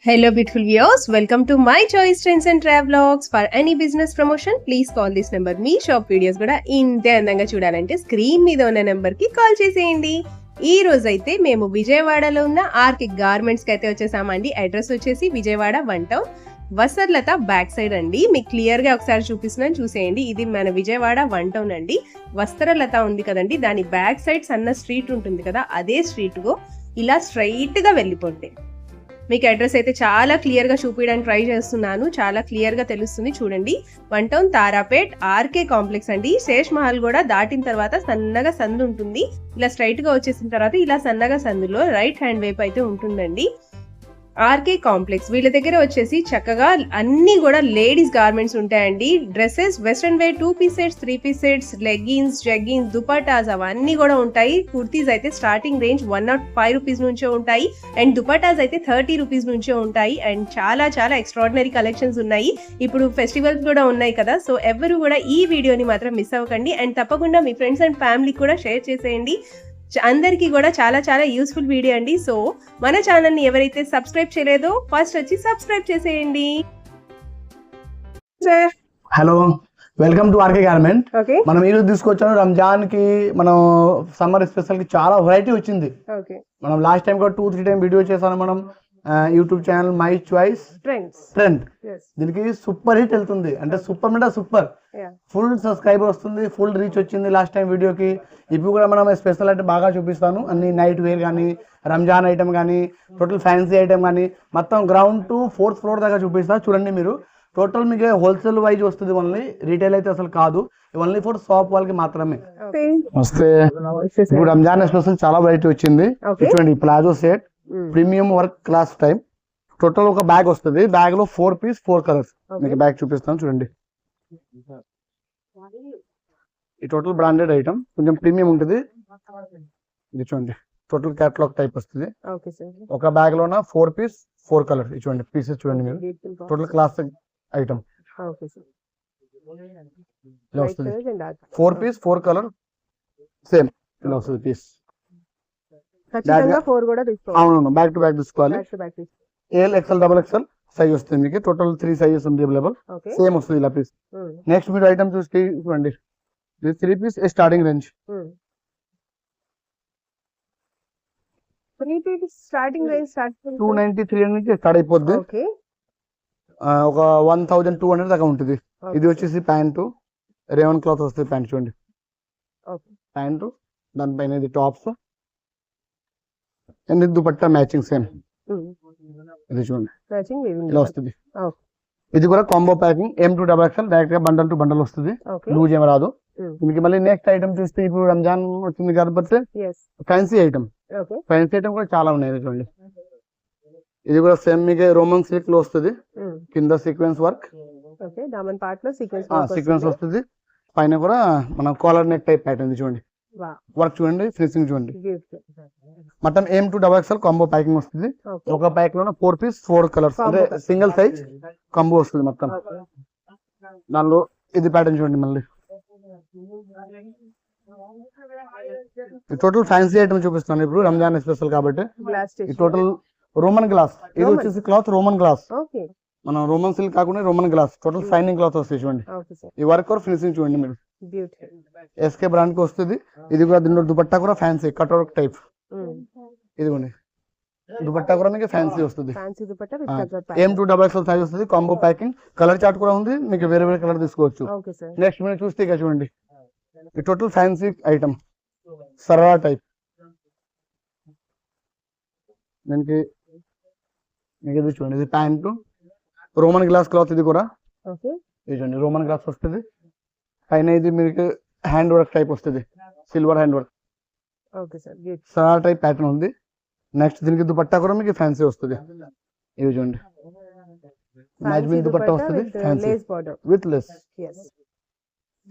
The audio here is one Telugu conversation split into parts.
Hello beautiful viewers, welcome to my choice trends and travelogs. For any business promotion, please call this number. Me shop videos కూడా ఇంతే అందంగా చూడాలంటే స్క్రీన్ మీద ఉన్న నెంబర్ కి కాల్ చేసేయండి. ఈ రోజు అయితే మేము విజయవాడలో ఉన్న ఆర్కే గార్మెంట్స్ కి అయితే వచ్చేసామండి. అడ్రస్ వచ్చేసి విజయవాడ 1 టౌన్ వసర్లత బ్యాక్ సైడ్ అండి. మీకు క్లియర్ గా ఒకసారి చూపిస్తున్నాను, చూసేయండి. ఇది మన విజయవాడ 1 టౌన్ అండి. వస్త్రలత ఉంది కదండి, దాని బ్యాక్ సైడ్ సన్న స్ట్రీట్ ఉంటుంది కదా, అదే స్ట్రీట్ గో ఇలా స్ట్రైట్ గా వెళ్ళిపోండి. మీకు అడ్రస్ అయితే చాలా క్లియర్ గా చూపించడానికి ట్రై చేస్తున్నాను, చాలా క్లియర్ గా తెలుస్తుంది. చూడండి, 1 టౌన్ తారాపేట్ ఆర్కే కాంప్లెక్స్ అండి. శేష్ మహల్ కూడా దాటిన తర్వాత సన్నగా సందు ఉంటుంది. ఇలా స్ట్రైట్ గా వచ్చేసిన తర్వాత ఇలా సన్నగా సందులో రైట్ హ్యాండ్ వైపు అయితే ఉంటుందండి ఆర్కే కాంప్లెక్స్. వీళ్ళ దగ్గర వచ్చేసి చక్కగా అన్ని కూడా లేడీస్ గార్మెంట్స్ ఉంటాయండి. Dresses, western wear, 2 piece sets, 3 piece sets, leggings, jeggings, dupattas అవన్నీ కూడా ఉంటాయి. కుర్తీస్ అయితే స్టార్టింగ్ రేంజ్ 105 రూపీస్ నుంచే ఉంటాయి, అండ్ దుపటాస్ అయితే 30 రూపీస్ నుంచే ఉంటాయి. అండ్ చాలా చాలా ఎక్స్ట్రాడినరీ కలెక్షన్స్ ఉన్నాయి. ఇప్పుడు ఫెస్టివల్స్ కూడా ఉన్నాయి కదా, సో ఎవరు కూడా ఈ వీడియోని మాత్రం మిస్ అవ్వకండి. అండ్ తప్పకుండా మీ ఫ్రెండ్స్ అండ్ ఫ్యామిలీకి కూడా షేర్ చేసేయండి. అందరికీ కూడా చాలా చాలా యూస్ఫుల్ వీడియో అండి. సో మన ఛానల్ ని ఎవరైతే సబ్స్క్రైబ్ చేయలేదో ఫస్ట్ వచ్చి సబ్స్క్రైబ్ చేసేయండి. Hello, welcome to RK garment. మనం ఈ రోజు తీసుకొచ్చాము రంజాన్ కి, మనం సమ్మర్ స్పెషల్ కి చాలా వెరైటీ వచ్చింది. మనం లాస్ట్ టైం కూడా 2-3 టైం వీడియో చేశాను మనం YouTube channel my choice trend. దీనికి సూపర్ హిట్ వెళ్తుంది, అంటే సూపర్ అంటే సూపర్. ఫుల్ సబ్స్క్రైబర్ వస్తుంది, ఫుల్ రీచ్ వచ్చింది లాస్ట్ టైం వీడియోకి. ఇప్పుడు కూడా మనం స్పెషల్ అంటే బాగా చూపిస్తాను. అన్ని నైట్ వేర్ కానీ, రంజాన్ ఐటమ్ కానీ, టోటల్ ఫ్యాన్సీ ఐటమ్ కానీ, మొత్తం గ్రౌండ్ టు 4th ఫ్లోర్ దాకా చూపిస్తాను. చూడండి మీరు, టోటల్ మీకు హోల్సేల్ వైజ్ వస్తుంది, ఓన్లీ రీటైల్ అయితే అసలు కాదు, ఓన్లీ ఫర్ షాప్ వాళ్ళకి మాత్రమే వస్తే. ఇప్పుడు రంజాన్ స్పెషల్ చాలా వెరైటీ వచ్చింది. చూడండి, palazzo set, premium work clause type. Total ఒక బ్యాగ్ వస్తుంది, బ్యాగ్ లో 4 పీస్ 4 కలర్స్. మీకు బ్యాగ్ చూపిస్తాను చూడండి. ఈ టోటల్ బ్రాండెడ్ ఐటమ్, కొంచెం ప్రీమియం ఉంటుంది. ఇది చూడండి, టోటల్ క్యాటలాగ్ టైప్ వస్తుంది. ఒక బ్యాగ్ లోన 4 పీస్ 4 కలర్. ఇది చూడండి, పీసెస్ చూడండి మీరు, టోటల్ క్లాస్ ఐటమ్ ఇలా వస్తుంది. 4 పీస్ 4 కలర్ సేమ్ ఇలా వస్తుంది పీస్. అవును, బ్యాక్ టు బ్యాక్ తీసుకోవాలి. L, XL, double XL size వస్తుంది మీకు. టోటల్ 3 సైజెస్ ఉంది అవైలబుల్, సేమ్ వస్తుంది ఇలా పీస్. నెక్స్ట్ మీరు ఐటమ్ చూసి చూడండి, 3 పీస్ స్టార్టింగ్ రేంజ్. 293 నుంచి స్టార్ట్ అయిపోద్ది, ఒక 1200 దాకా ఉంటుంది. ఇది వచ్చేసి ప్యాంటు, రేవన్ క్లాత్ వస్తుంది ప్యాంట్. చూడండి ప్యాంటు, దానిపైన ఇది tops and dupatta matching same. ఇది చూడండి ఇలా వస్తుంది. ఇది కూడా కాంబో ప్యాకింగ్, M2XXL డైరెక్ట్ గా బండల్ టు బండల్ వస్తుంది, లూజ్ ఏం రాదు. దీనికి మళ్ళీ నెక్స్ట్ ఐటమ్ చూస్తే, ఇప్పుడు రంజాన్ వచ్చింది కాబట్టి ఫ్యాన్సీ ఐటమ్, ఫ్యాన్సీ ఐటమ్ కూడా చాలా ఉన్నాయి. చూడండి, ఇది కూడా సేమ్ మీకు రోమన్ సిల్క్ లో వస్తుంది. కింద సీక్వెన్స్ వర్క్, సీక్వెన్స్ వస్తుంది. పైన కూడా మనం కాలర్ నెక్ టైప్ ప్యాటర్న్. చూడండి వర్క్, చూడండి ఫినిషింగ్ చూడండి. మొత్తం M2XXL కాంబో ప్యాకింగ్ వస్తుంది. ఒక ప్యాక్ లో 4 పీస్ 4 కలర్స్, అంటే సింగిల్ సైజ్ కాంబో వస్తుంది మొత్తం. దానిలో ఇది ప్యాటర్న్ చూడండి. మళ్ళీ టోటల్ ఫ్యాన్సీ ఐటమ్ చూపిస్తున్నాను ఇప్పుడు, రంజాన్ స్పెషల్ కాబట్టి. ఈ టోటల్ రోమన్ గ్లాస్, ఇది వచ్చేసి క్లాత్ రోమన్ గ్లాస్. మనం రోమన్ సిల్క్ కాకుండా Roman glass, total shining cloth వస్తుంది. చూడండి ఈ వర్క్ और ఫినిషింగ్ చూడండి మీరు, ఎస్కే బ్రాండ్ కి వస్తుంది. ఇది కూడా దీనిలో దుపట్టా కూడా ఫ్యాన్సీ కట్ వర్క్ టైప్. ఇదిగోండి దుపట్టా కూడా మీకు ఫ్యాన్సీ వస్తుంది. M2XXL సైజ్ వస్తుంది, కాంబో ప్యాకింగ్. కలర్ చార్ట్ కూడా ఉంది, మీకు వేరే వేరే కలర్ తీసుకోవచ్చు. నెక్స్ట్ మీరు చూస్తే ఇక చూడండి, ఈ total fancy item sharara type. దీనికి మీకు ఇది చూడండి, ఇది ప్యాంటు, రోమన్ గ్లాస్ క్లాత్. ఇది కూడా ఇది చూడండి, రోమన్ గ్లాస్ వస్తుంది. పైన ఇది మీకు హ్యాండ్ వర్క్ టైప్ వస్తుంది, silver hand work sharara type pattern ఉంది. నెక్స్ట్ దీనికి దుపట్టా కూడా మీకు ఫ్యాన్సీ వస్తుంది. ఇది చూడండి, మ్యాచింగ్ దుపట్టా వస్తుంది ఫ్యాన్సీ విత్ లెస్.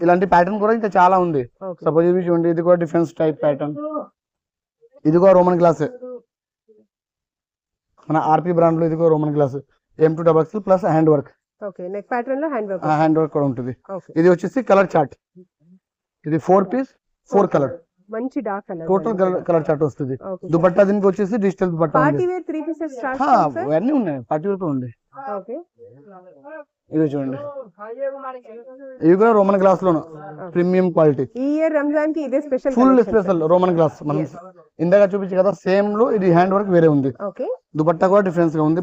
ఇలాంటి ప్యాటర్న్ కూడా ఇంకా చాలా ఉంది. సపోజ్ ఇవి చూడండి, ఇది కూడా డిఫరెన్స్ టైప్ ప్యాటర్న్. ఇది కూడా రోమన్ గ్లాస్, మన ఆర్పి బ్రాండ్ లో. ఇది కూడా roman glass, M2XXL plus hand work. Hand work కూడా ఉంటుంది. ఇది వచ్చేసి కలర్ చార్ట్. ఇది 4 పీస్ 4 కలర్. మంచి dark colour total colour chart వస్తుంది. దుపట్టా దీనికి వచ్చేసి digital dupatta party wear 3 pieces start అన్నీ ఉన్నాయి. పార్టీ వేర్ ఉంది. ఓకే ఇది చూడండి, ఇవి కూడా రోమన్ గ్లాస్ లో ప్రీమియం క్వాలిటీ. ఈ ఇయర్ రంజాన్ కి ఇదే special, full special Roman glass. మనం ఇందాక చూపించి కదా సేమ్ లో ఇది హ్యాండ్ వర్క్ వేరే ఉంది. ఓకే దుపట్టా కూడా డిఫరెన్స్ గా ఉంది.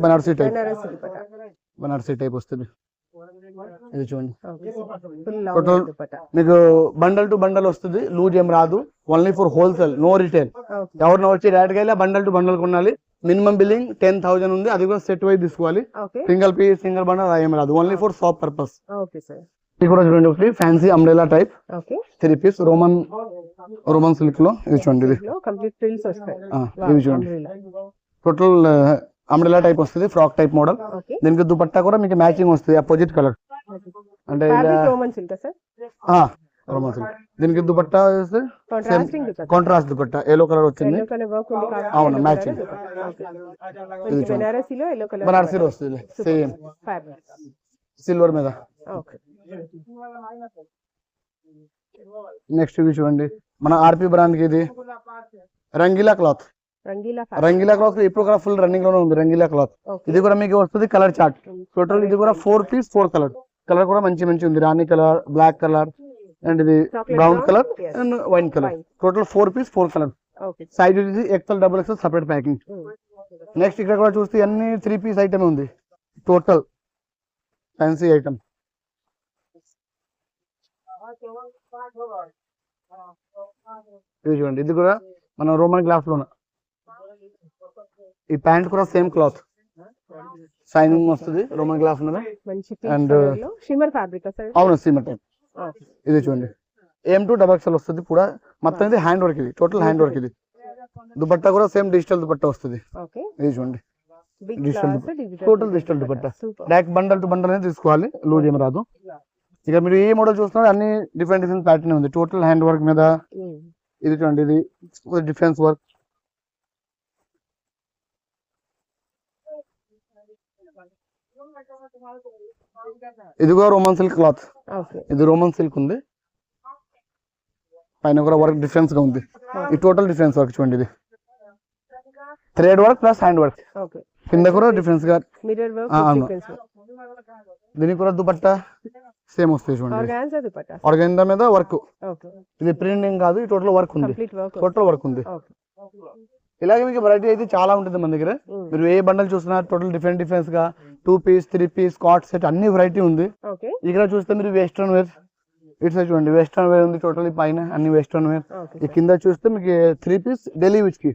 బనారసి టైప్ వస్తుంది. ఇది చూడండి, టోటల్ మీకు బండల్ టు బండల్ వస్తుంది. లూజ్ ఏం రాదు. Only for wholesale, no retail. ఎవరిన వచ్చి డైరెక్ట్ గా బండల్ టు బండల్ కొనాలి. మినిమం బిల్లింగ్ 10,000 ఉంది. అది కూడా సెట్ వైజ్ తీసుకోవాలి. సింగిల్ పీస్ సింగిల్ బండల్ ఏం రాదు. Only for shop purpose. ఇది కూడా చూడండి, ఒకటి fancy umbrella type 3 piece roman silk లో. ఇది చూడండి, ఇది చూడండి టోటల్ అంబ్రెలా టైప్ వస్తుంది. Frock type model. దీనికి దుపట్టా కూడా మీకు మ్యాచింగ్ వస్తుంది. అపోజిట్ కలర్ అంటే రోమన్ సిల్క్. దీనికి dupatta contrast dupatta yellow colour వచ్చింది. అవును, మ్యాచింగ్. బనారసీలో వస్తుంది సేమ్ సిల్వర్ మీద. నెక్స్ట్ ఇవి చూడండి, మన ఆర్పి బ్రాండ్ కి ఇది రంగీలా క్లాత్. రంగీలా క్లాత్ ఇప్పుడు కూడా ఫుల్ రన్నింగ్ లోనే ఉంది. రంగీలా క్లాత్ ఇది కూడా మీకు వస్తుంది కలర్ చార్ట్. టోటల్ ఇది కూడా 4 పీస్ 4 కలర్ కూడా మంచి ఉంది. రాణి కలర్, బ్లాక్ కలర్ అండ్ ఇది brown colour and wine colour. Total 4 piece 4 colour. Size వచ్చేసి XL, XXL separate packing. Next ఇక్కడ కూడా చూస్తే అన్ని 3 పీస్ ఐటమ్ ఉంది. Total fancy item. ఇది చూడండి, ఇది కూడా మన రోమన్ గ్లాస్ లోన. ఈ ప్యాంట్ కూడా సేమ్ క్లాత్, షైనింగ్ వస్తుంది. రోమన్ గ్లాస్ ఉన్నది అండ్ షిమ్మర్ ఫ్యాబ్రిక్. అవును, షిమ్మర్ టైప్. ఇది చూడండి, M2 XXL వస్తుంది. కూడా మొత్తం ఇది హ్యాండ్ వర్క్. ఇది టోటల్ హ్యాండ్ వర్క్. ఇది దుపట్టా కూడా సేమ్ డిజిటల్ దుపట్టా వస్తుంది. ఇది చూడండి, total digital dupatta. Direct bundle to bundle అనేది తీసుకోవాలి. లూజ్ ఏమి రాదు. ఇక మీరు ఏ మోడల్ చూస్తున్నారు అన్ని డిఫరెంట్ ప్యాటర్న్ ఉంది. టోటల్ హ్యాండ్ వర్క్ మీద. ఇది చూడండి, ఇది డిఫరెన్స్ వర్క్. ఇది కూడా రోమన్ సిల్క్ క్లాత్. ఇది రోమన్ సిల్క్ ఉంది. పైన కూడా వర్క్ డిఫరెన్స్ గా ఉంది. ఈ టోటల్ డిఫరెన్స్ వర్క్ చూడండి. ఇది thread work plus hand work. కింద కూడా డిఫరెన్స్ గా. దీనికి కూడా దుపట్టా సేమ్ వస్తుంది చూడండి. ఆర్గాన్జా మీద వర్క్. ఇది ప్రింటింగ్ కాదు, ఈ టోటల్ వర్క్ ఉంది. టోటల్ వర్క్ ఉంది. ఇలాగే మీకు వెరైటీ అయితే చాలా ఉంటుంది మన దగ్గర. మీరు ఏ బండల్ చూసినా టోటల్ డిఫరెన్స్ గా 2 పీస్ 3 పీస్ కాట్ సెట్ అన్ని వెరైటీ ఉంది. ఇక్కడ చూస్తే మీరు వెస్ట్రన్ వేర్. ఇట్స్ చూడండి, వెస్ట్రన్ వేర్ ఉంది. టోటల్ పైన అన్ని వెస్ట్రన్ వేర్. ఈ కింద చూస్తే మీకు 3 పీస్ డైలీ యూజ్ కి,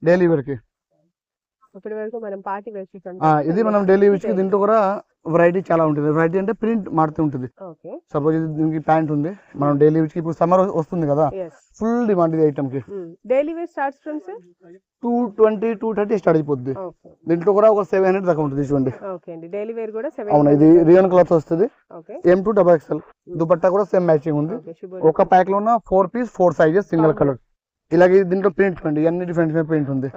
డైలీ వేర్ కి. ఇది మనం డైలీ యూజ్ కి. దీంట్లో కూడా వెరైటీ చాలా ఉంటుంది. వెరైటీ అంటే ప్రింట్ మారుతూ ఉంటుంది. సపోజ్ దీనికి ప్యాంట్ ఉంది, మనం డైలీ యూజ్ కి. ఇప్పుడు సమ్మర్ వస్తుంది కదా, ఫుల్ డిమాండ్ ఇది ఐటమ్ కి. Daily wear starts from 220 230 start అయిపోద్ది. దీంట్లో కూడా ఒక 700 దాకా ఉంటుంది చూడండి. డైలీ వేర్ కూడా 700. అవును, ఇది రియన్ క్లాత్ వస్తుంది. M2 XXL. దుపట్టా కూడా సేమ్ మ్యాచింగ్ ఉంది. ఒక ప్యాక్ లో ఉన్న 4 పీస్ 4 సైజెస్ సింగిల్ కలర్. ఇలాగే దీంట్లో ప్రింట్ చూడండి, అన్ని డిఫరెంట్ ప్రింట్ ఉంది.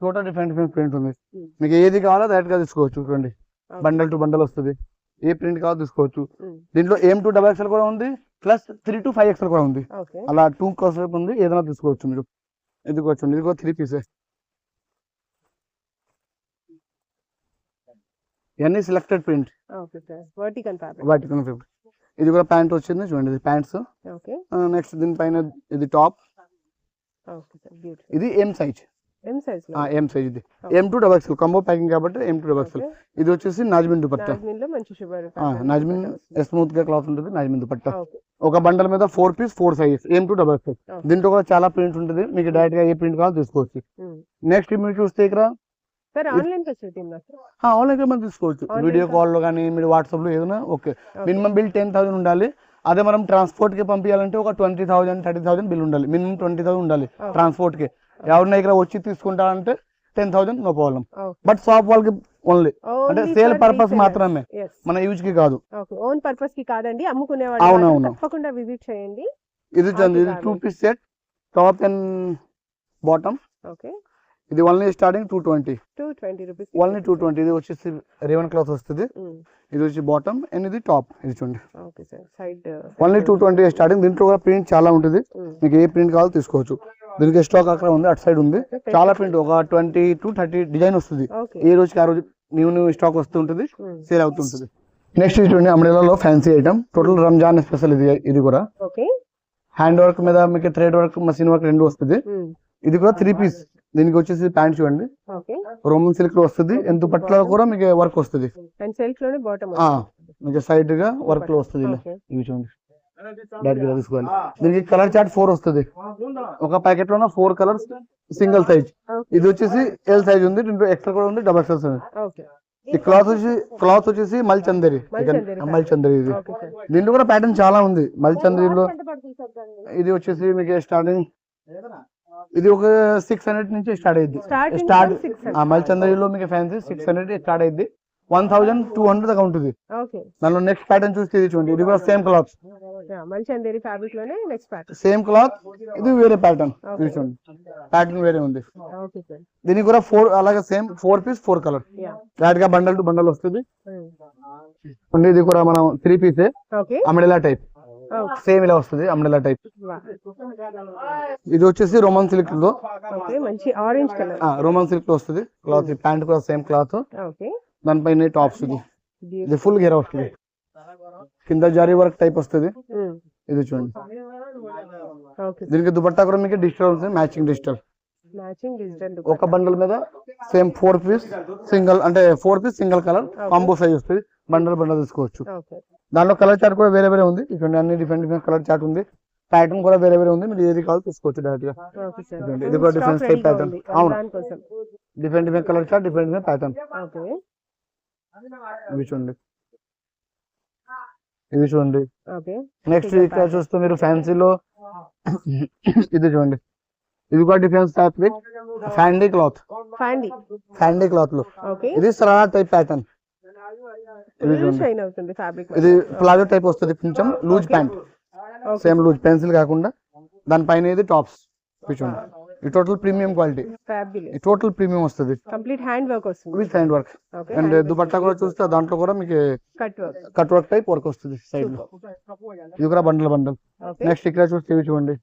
టోటల్ డిఫరెంట్ ప్రింట్ ఉంది. మీకు ఏది కావాలో డైరెక్ట్ గా తీసుకోవచ్చు. చూడండి, బండల్ టు బండల్ వస్తుంది. ఏ ప్రింట్ కావాలో తీసుకోవచ్చు. దీంట్లో M2 XXL కూడా ఉంది, ప్లస్ 3 to 5 XL కూడా ఉంది. అలా 2 కాన్సెప్ట్ ఉంది. ఏదైనా తీసుకోవచ్చు మీరు. ఇది కూడా 3 పీసెస్. ఇవన్నీ సెలెక్టెడ్ ప్రింట్. Vertical fabric. ఇది కూడా ప్యాంట్ వచ్చింది చూడండి. ఇది ప్యాంట్స్. నెక్స్ట్ దీనిపైన ఇది టాప్. ఇది M సైజ్. ఇది M2 XXL కాంబో ప్యాకింగ్ కాబట్టి M2 XXL. ఇది వచ్చేసి నాజ్మిన్ దుపట్టా. నాజ్మిన్ స్మూత్ గా క్లాత్ ఉంటుంది. నాజ్మిన్ దుపట్టా. ఒక బండల్ మీద 4 పీస్ 4 సైజెస్ M2 XXL. దీంట్లో కూడా చాలా ప్రింట్ ఉంటుంది. మీకు డైరెక్ట్ గా ఏ ప్రింట్ కావాలో తీసుకోవచ్చు. నెక్స్ట్ మీరు చూస్తే ఇక్కడ ఆన్లైన్ మనం తీసుకోవచ్చు. వీడియో కాల్ లో కానీ మీరు వాట్సాప్ లో ఏదైనా ఓకే. మినిమం బిల్ 10,000 ఉండాలి. అదే మనం ట్రాన్స్పోర్ట్ కి పంపించాలంటే ఒక 20,000 30,000 బిల్ ఉండాలి. మినిమం 20,000 ఉండాలి ట్రాన్స్పోర్ట్ కి. ఎవరైనా ఇక్కడ వచ్చి తీసుకుంటారంటే 10,000 నో ప్రాబ్లం. బట్ షాప్ వాళ్ళకి ఓన్లీ అంటే సేల్ పర్పస్ మాత్రమే, మన యూజ్ కి కాదు. ఓన్ పర్పస్ కి కాదండి, అమ్ముకునే వాళ్ళు తప్పకుండా విజిట్ చేయండి. ఇది 2 piece set, top and bottom. ఇది ఓన్లీ స్టార్టింగ్ 220. 220 రూపీస్. ఓన్లీ 220. ఇది వచ్చేసి రేవన్ క్లాత్ వస్తుంది. ఇది వచ్చి బాటమ్ అండ్ ఇది టాప్. ఇది చూడండి. Okay sir. Side only 220 starting. దీంట్లో కూడా ప్రింట్ చాలా ఉంటుంది. మీకు ఏ ప్రింట్ కావాలో తీసుకోవచ్చు. దీనికి స్టాక్ అక్కడ ఉంది, అటు సైడ్ ఉంది. చాలా ప్రింట్, ఒక 20 to 30 డిజైన్ వస్తుంది. ఈ రోజుకి ఆ రోజు న్యూ స్టాక్ వస్తూ ఉంటుంది, సేల్ అవుతుంటుంది. నెక్స్ట్ చూడండి, అంబ్రెల్లాలో fancy item. Total Ramzan special ఇది కూడా. హ్యాండ్ వర్క్ మీద మీకు థ్రెడ్ వర్క్, మషిన్ వర్క్ రెండు వస్తుంది. ఇది కూడా 3 పీస్. దీనికి వచ్చేసి ప్యాంట్ చూడండి, రోమన్ సిల్క్ లో వస్తుంది. ఎంత పట్ల కూడా మీకు వర్క్ వస్తుంది. మీకు సైడ్ గా వర్క్ లో వస్తుంది. ఇవి చూడండి, తీసుకోవాలి. దీనికి కలర్ చార్ట్ 4 వస్తుంది. ఒక ప్యాకెట్ లో 4 కలర్స్, సింగిల్ సైజ్. ఇది వచ్చేసి ఎల్ సైజ్ ఉంది, దీంట్లో ఎక్స్ట్రా కూడా ఉంది, డబల్ సైజ్ ఉంది. ఈ క్లాత్ వచ్చేసి మల్చందరి. ఇది దీంట్లో కూడా ప్యాటర్న్ చాలా ఉంది. మల్చందరిలో ఇది వచ్చేసి మీకు స్టార్టింగ్ ఇది ఒక 600 నుంచి స్టార్ట్ అయ్యింది. మల్చందరిలో మీకు ఫ్యాన్సీ 600 స్టార్ట్ అయ్యింది. 1200 దాకా ఉంటుంది. దానిలో నెక్స్ట్ ప్యాటర్న్ చూస్తే ఇది చూడండి, ఇది కూడా సేమ్ క్లాత్, సేమ్ క్లాత్. ఇది వేరే ప్యాటర్న్. చూడండి, ప్యాటర్న్ వేరే ఉంది. దీనికి కూడా 4 అలాగే సేమ్ 4 పీస్ 4 కలర్. డైరెక్ట్ గా బండల్ టు బండల్ వస్తుంది. ఇది కూడా మనం 3 పీసే, అంబ్రెల్లా టైప్. సేమ్ ఇలా వస్తుంది, అంబ్రెల్లా టైప్. ఇది వచ్చేసి రోమన్ సిల్క్ లో, రోమన్ సిల్క్ లో వస్తుంది క్లాత్. ప్యాంట్ కూడా సేమ్ క్లాత్, దానిపైన టాప్స్. ఇది ఫుల్ గేరా వస్తుంది, కింద జారీ వర్క్ టైప్ వస్తుంది. ఇది చూడండి, దీనికి దుపట్టా కూడా మీకు డిజిటల్ వస్తుంది, మ్యాచింగ్ డిజిటల్. ఒక బండల్ మీద సేమ్ 4 పీస్ సింగిల్, అంటే 4 piece single colour combo size వస్తుంది. బండల్ తీసుకోవచ్చు. దాంట్లో కలర్ చార్ట్ కూడా వేరే వేరే ఉంది. ఇక్కడ అన్ని డిఫరెంట్ కలర్ చార్ట్ ఉంది. ప్యాటర్న్ కూడా వేరే వేరే ఉంది. మీరు ఏది కావాలో తీసుకోవచ్చు డైరెక్ట్ గా. ఇది కూడా డిఫరెంట్ టైప్ ప్యాటర్న్. అవును, different colour chart, different pattern. ఇవి చూడండి. నెక్స్ట్ ఇక్కడ చూస్తే మీరు ఫ్యాన్సీలో ఇది చూడండి, ఇది కూడా డిఫరెన్స్ ఫ్యాబ్రిక్, ఫ్యాండీ క్లాత్ లో. ఇది సరారా టైప్ ప్యాటర్న్. ఇది ప్లాజో టైప్ వస్తుంది, కొంచెం loose pant, same loose pencil కాకుండా. దానిపైన ఇది టాప్స్. ఈ total premium quality, total premium వస్తుంది. కంప్లీట్ హ్యాండ్ వర్క్ వస్తుంది, with hand work. And dupatta కూడా చూస్తే దాంట్లో కూడా మీకు కట్ వర్క్ టైప్ వర్క్ వస్తుంది సైడ్ లో. ఇది కూడా బండల్. నెక్స్ట్ ఇక్కడ చూస్తే ఇవి చూడండి,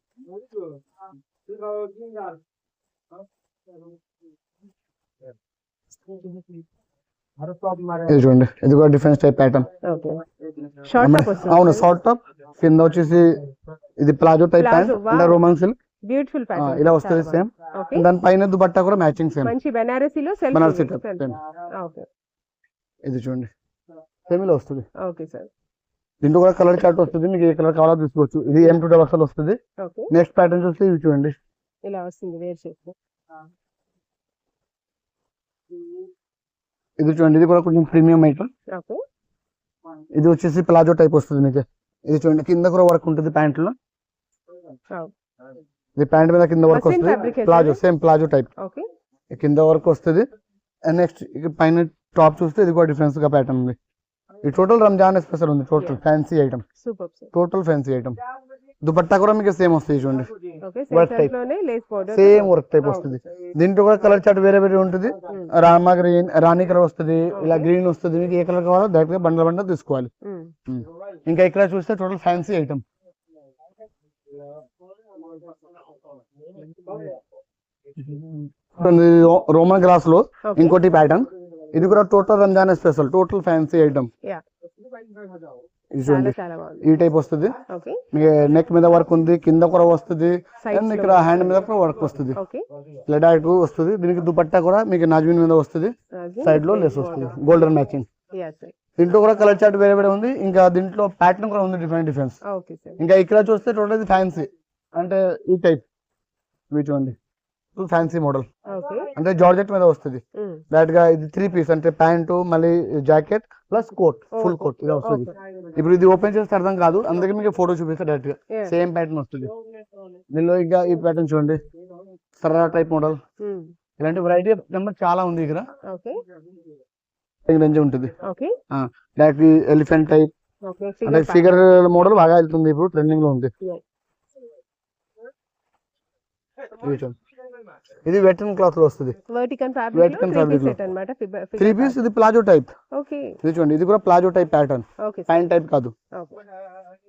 ఇది కూడా డిఫరెన్స్ టైప్ ప్యాటర్న్. అవును, షార్ట్ టాప్ కింద వచ్చేసి ఇది ప్లాజో టైప్ ప్యాంట్, అంటే రోమన్ సిల్క్. బ్యూటిఫుల్ ప్యాటర్న్ ఇలా వస్తుంది సేమ్. దాని పైన దుపట్టా కూడా మ్యాచింగ్ సేమ్, మంచి బెనారసీలో బనారసి టైప్ సేమ్. ఇది చూడండి, సేమ్ ఇలా వస్తుంది. Okay sir. దీంట్లో కూడా కలర్ చార్ట్ వస్తుంది, మీకు ఏ కలర్ కావాలో తీసుకోవచ్చు. ఇది M2 డబల్ వస్తుంది. నెక్స్ట్ ప్యాటర్న్ చూస్తే ఇవి చూడండి, ఇలా వస్తుంది వేర్ చేసి. ఇది చూడండి, ఇది కూడా కొంచెం ప్రీమియం ఐటమ్. ఇది వచ్చేసి ప్లాజో టైప్ వస్తుంది మీకు. ఇది చూడండి, కింద కూడా వర్క్ ఉంటుంది ప్యాంట్ లో. ఇది ప్యాంట్ మీద కింద వర్క్ వస్తుంది, ప్లాజో సేమ్ ప్లాజో టైప్ కింద వర్క్ వస్తుంది. అండ్ నెక్స్ట్ పైన టాప్ చూస్తే ఇది కూడా డిఫరెన్స్ గా ప్యాటర్న్ ఉంది. ఈ టోటల్ రంజాన్ స్పెషల్ ఉంది, total fancy item, total fancy item. Dupatta కూడా మీకు సేమ్ వస్తుంది చూడండి, work type, same work type వస్తుంది. దీంట్లో కూడా కలర్ చార్ట్ వేరే వేరే ఉంటుంది. రామా గ్రీన్, రాణి కలర్ వస్తుంది, ఇలా గ్రీన్ వస్తుంది. మీకు ఏ కలర్ కావాలో డైరెక్ట్ గా బండల్ తీసుకోవాలి. ఇంకా ఇక్కడ చూస్తే total fancy item. Roman glass లో ఇంకోటి ప్యాటర్న్. ఇది కూడా total Ramzan special, total fancy item. ఈ టైప్ వస్తుంది. నెక్ మీద వర్క్ ఉంది, కింద కూడా వస్తుంది, అండ్ ఇక్కడ హ్యాండ్ మీద కూడా వర్క్ వస్తుంది. ఇలా డైరెక్ట్ వస్తుంది. దీనికి దుపట్టా కూడా మీకు నాజ్మిన్ మీద వస్తుంది, సైడ్ లో లెస్ వస్తుంది, గోల్డెన్ మ్యాచింగ్. దీంట్లో కూడా కలర్ చార్ట్ వేరే వేరే ఉంది. ఇంకా దీంట్లో ప్యాటర్న్ కూడా ఉంది, డిఫరెన్స్. ఇంకా ఇక్కడ చూస్తే టోటల్ ఫ్యాన్సీ, అంటే ఈ టైప్. ఇవి చూడండి, ఫ్యాన్సీ మోడల్, అంటే జార్జెట్ మీద వస్తుంది. డైరెక్ట్ గా ఇది 3 పీస్, అంటే ప్యాంటు మళ్ళీ jacket plus coat, full coat ఇలా వస్తుంది. ఇప్పుడు ఇది ఓపెన్ చేస్తే అర్థం కాదు, అందుకే మీకు ఫోటో చూపిస్తే డైరెక్ట్ గా సేమ్ ప్యాటర్న్ వస్తుంది. దీనిలో ఇంకా ఈ ప్యాటర్న్ చూడండి, సరా టైప్ మోడల్. ఇలాంటి వెరైటీ నెంబర్ చాలా ఉంది ఇక్కడ. రేంజ్ ఉంటుంది. డైరెక్ట్ ఎలిఫెంట్ టైప్, అంటే ఫిగర్ మోడల్ బాగా వెళ్తుంది, ఇప్పుడు ట్రెండింగ్ లో ఉంది. ఇది వెటర్న్ క్లాత్ లో వస్తుంది. వర్టికల్ ఫ్యాబ్రిక్ లో 3 పీస్ సెట్ అన్నమాట. 3 పీస్. ఇది ప్లాజో టైప్. ఓకే. ఇది చూడండి, ఇది కూడా palazzo type pattern. Okay. Pant type కాదు. ఓకే.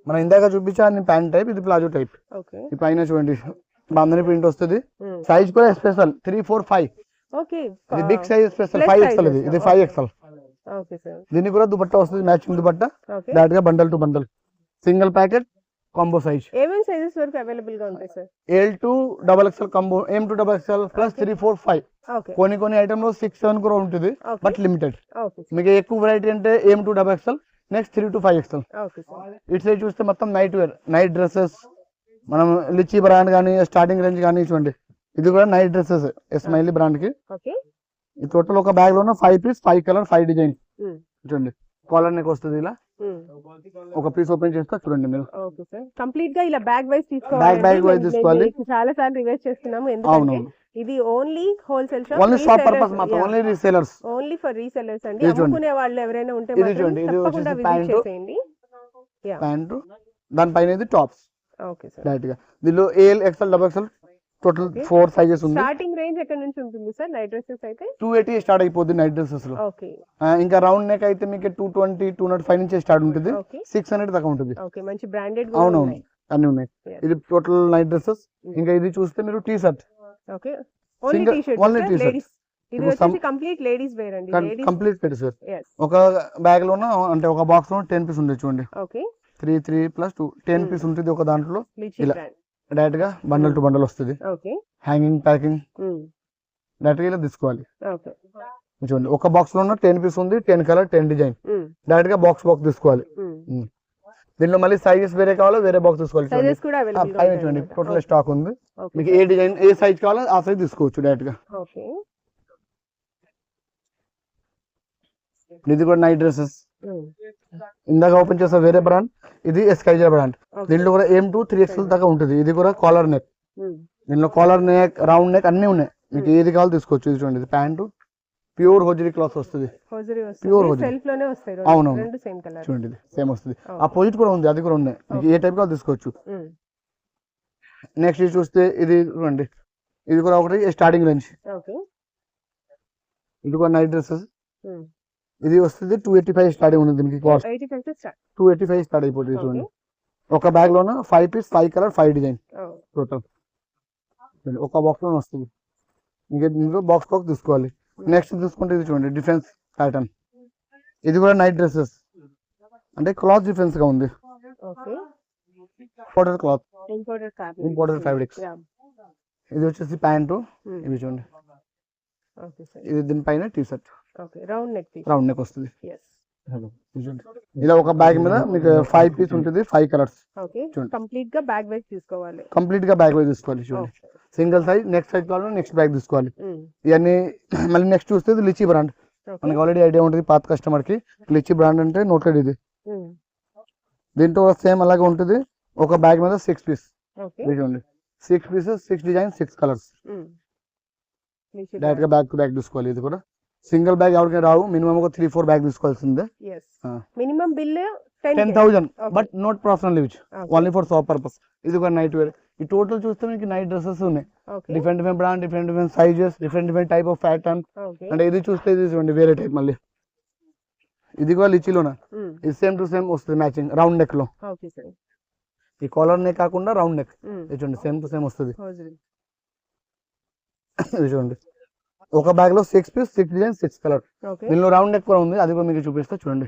మనం ఇందాక చూపించాను ప్యాంట్ టైప్, ఇది ప్లాజో టైప్. ఓకే. ఈ పైన చూడండి బాంధని ప్రింట్ వస్తుంది. సైజ్ కూడా స్పెషల్ 3, 4, 5. ఓకే. ఇది బిగ్ సైజ్ స్పెషల్ 5XL. ఇది 5XL. Okay sir. దీనికి కూడా దుపట్టా వస్తుంది, మ్యాచింగ్ దుపట్టా. ఓకే. డైరెక్ట్ గా bundle to bundle, single packet, combo size. ఏమేం సైజెస్ వరకు అవైలబుల్ గా ఉంటాయి sir? L to XXL combo, M to XXL plus 3, 4, 5. Okay. కొన్ని ఐటమ్ లో 6, 7 కూడా ఉంటుంది, బట్ లిమిటెడ్. ఓకే. మీకు ఎక్కువ వెరైటీ అంటే M to XXL, next 3 to 5XL. Okay sir. ఇటు సైడ్ చూస్తే మొత్తం నైట్ వేర్, నైట్ డ్రెస్సెస్. మనం లిచీ బ్రాండ్ కానీ స్టార్టింగ్ రేంజ్ కానీ చూడండి, ఇది కూడా నైట్ డ్రెస్సెస్ స్మైలీ బ్రాండ్ కి. ఓకే. ఈ టోటల్ ఒక బ్యాగ్ లో 5 పీస్, 5 కలర్, 5 డిజైన్. చూడండి కాలర్ నెక్ వస్తుంది ఇలా. ఒక పీస్ ఓపెన్ చేస్తా చూడండి మీరు. Okay sir. కంప్లీట్ గా ఇలా బ్యాగ్ వైస్ బ్యాగ్ వైస్ తీసుకోవాలి. చాలా సార్లు రివైజ్ చేస్తున్నాము, ఎందుకంటే ఇది only wholesale shop, only shop purpose మాత్రం, only resellers, only for resellers అండి. అమ్ముకునే వాళ్ళు ఎవరైనా ఉంటే మాత్రం తప్పకుండా విజిట్ చేయండి. ప్యాంట్, దాని పైన ఇది టాప్స్. Okay sir. డైరెక్ట్ గా దీనిలో AL, XL, XXL total 4 sizes ఉంది. స్టార్టింగ్ రేంజ్ ఎక్కడ నుంచి ఉంటుంది సార్ నైట్ డ్రెస్సెస్ అయితే? 280 స్టార్ట్ అయిపోతుంది నైట్ డ్రెస్సెస్ లో. ఓకే. ఇంకా రౌండ్ నెక్ అయితే మీకు 220, 205 నుంచి స్టార్ట్ ఉంటుంది, 600 దాకా ఉంటుంది. ఓకే. మంచి బ్రాండెడ్ అవునవును అన్ని ఉన్నాయి. ఇది టోటల్ నైట్ డ్రెస్సెస్. ఇంకా ఇది చూస్తే మీరు T shirt. Okay. Only T shirt. Only T shirt. ఇది వచ్చేసి కంప్లీట్ లేడీస్ వేర్ అండి. కంప్లీట్ పెట్టి సార్. ఒక బ్యాగ్ లోన అంటే ఒక బాక్స్ లో 10 పీస్ ఉంటుంది చూడండి. ఓకే. 3 + 2 10 పీస్ ఉంటుంది ఒక దాంట్లో. ఇలా డైరెక్ట్ గా బండల్ టు బండల్ వస్తుంది. ఓకే. హ్యాంగింగ్ ప్యాకింగ్ డైరెక్ట్ గా ఇలా తీసుకోవాలి. ఓకే. చూడండి ఒక బాక్స్ లో 10 పీస్ ఉంది, 10 కలర్, 10 డిజైన్. డైరెక్ట్ గా బాక్స్ తీసుకోవాలి. దీనిలో మళ్ళీ సైజెస్ వేరే కావాలో వేరే బాక్స్ తీసుకోవాలి. చూడండి టోటల్ స్టాక్ ఉంది. మీకు ఏ డిజైన్ ఏ సైజ్ కావాలో ఆ సైజ్ తీసుకోవచ్చు డైరెక్ట్ గా. ఓకే. ఇది కూడా నైట్ డ్రెస్సెస్. ఇందాక ఓపెన్ చేసా వేరే బ్రాండ్, ఇది ఎస్కైజర్ బ్రాండ్. దీంట్లో కూడా M to 3XL దాకా ఉంటుంది. ఇది కూడా కాలర్ నెక్. దీనిలో కాలర్ నెక్, రౌండ్ నెక్ అన్ని ఉన్నాయి, మీకు ఏది కావాలో తీసుకోవచ్చు. ఇది చూడండి, ఇది ప్యాంటు ప్యూర్ హోజరీ క్లాత్ వస్తుంది. Pure hosiery. అవునవును చూడండి, ఇది సేమ్ వస్తుంది. అపోజిట్ కూడా ఉంది, అది కూడా ఉన్నాయి, మీకు ఏ టైప్ కావాలో తీసుకోవచ్చు. నెక్స్ట్ చూస్తే ఇది చూడండి, ఇది కూడా ఒకటి స్టార్టింగ్ రేంజ్. ఇది కూడా నైట్ డ్రెస్సెస్. ఇది వస్తుంది 285 స్టార్టింగ్ ఉంది దీనికి కాస్ట్. 285 స్టార్ట్ అయిపోతుంది. చూడండి ఒక బ్యాగ్ లోన 5 పీస్, 5 కలర్, 5 డిజైన్ టోటల్ ఒక బాక్స్ లో వస్తుంది. ఇంకా దీంట్లో బాక్స్ తీసుకోవాలి. నెక్స్ట్ చూసుకుంటే ఇది చూడండి డిఫరెన్స్ ప్యాటర్న్. ఇది కూడా నైట్ డ్రెస్సెస్, అంటే క్లాత్ డిఫరెన్స్ గా ఉంది. Imported cloth, imported fabrics. ఇది వచ్చేసి ప్యాంటు. ఇవి చూడండి, ఇది దీనిపైన టీ షర్ట్. రౌండ్ నెక్ వస్తుంది. ఇలా ఒక బ్యాగ్ మీద మీకు 5 పీస్ ఉంటుంది, 5 కలర్స్. కంప్లీట్ గా బ్యాగ్ వైస్ తీసుకోవాలి. కంప్లీట్ గా బ్యాగ్ వైస్ తీసుకోవాలి. చూడండి సింగిల్ సైజ్, నెక్స్ట్ సైజ్ కావాలి నెక్స్ట్ బ్యాగ్ తీసుకోవాలి. ఇవన్నీ మళ్ళీ నెక్స్ట్ చూస్తే లిచీ బ్రాండ్. మనకి ఆల్రెడీ ఐడియా ఉంటుంది పాత కస్టమర్ కి, లిచీ బ్రాండ్ అంటే నోటెడ్. ఇది దీంట్లో సేమ్ అలాగే ఉంటుంది. ఒక బ్యాగ్ మీద 6 పీస్. చూడండి 6 పీసెస్, 6 డిజైన్, 6 కలర్స్. డైరెక్ట్ గా బ్యాగ్ టు బ్యాగ్ తీసుకోవాలి. ఇది కూడా సింగిల్ బ్యాగ్ ఎవరికైనా రావు, మినిమం ఒక 3-4 బ్యాగ్ తీసుకోవాల్సిందే. Minimum bill 10,000, but not personal use, only for shop purpose. ఇది ఒక నైట్ వేర్. ఈ టోటల్ చూస్తే మీకు నైట్ డ్రెస్సెస్ ఉన్నాయి, different brand, different sizes, different type of pattern. అంటే ఇది చూస్తే ఇది చూడండి వేరే టైప్. మళ్ళీ ఇది కూడా లిచీలోనా, ఇది సేమ్ టు సేమ్ వస్తుంది మ్యాచింగ్ రౌండ్ నెక్ లో. ఈ కాలర్ నెక్ కాకుండా రౌండ్ నెక్. ఇది చూడండి సేమ్ టు సేమ్ వస్తుంది. ఇది చూడండి ఒక బ్యాగ్ లో 6 పీస్, 6 డిజైన్, 6 కలర్. దీనిలో రౌండ్ నెక్ కూడా ఉంది, అది కూడా మీకు చూపిస్తా చూడండి.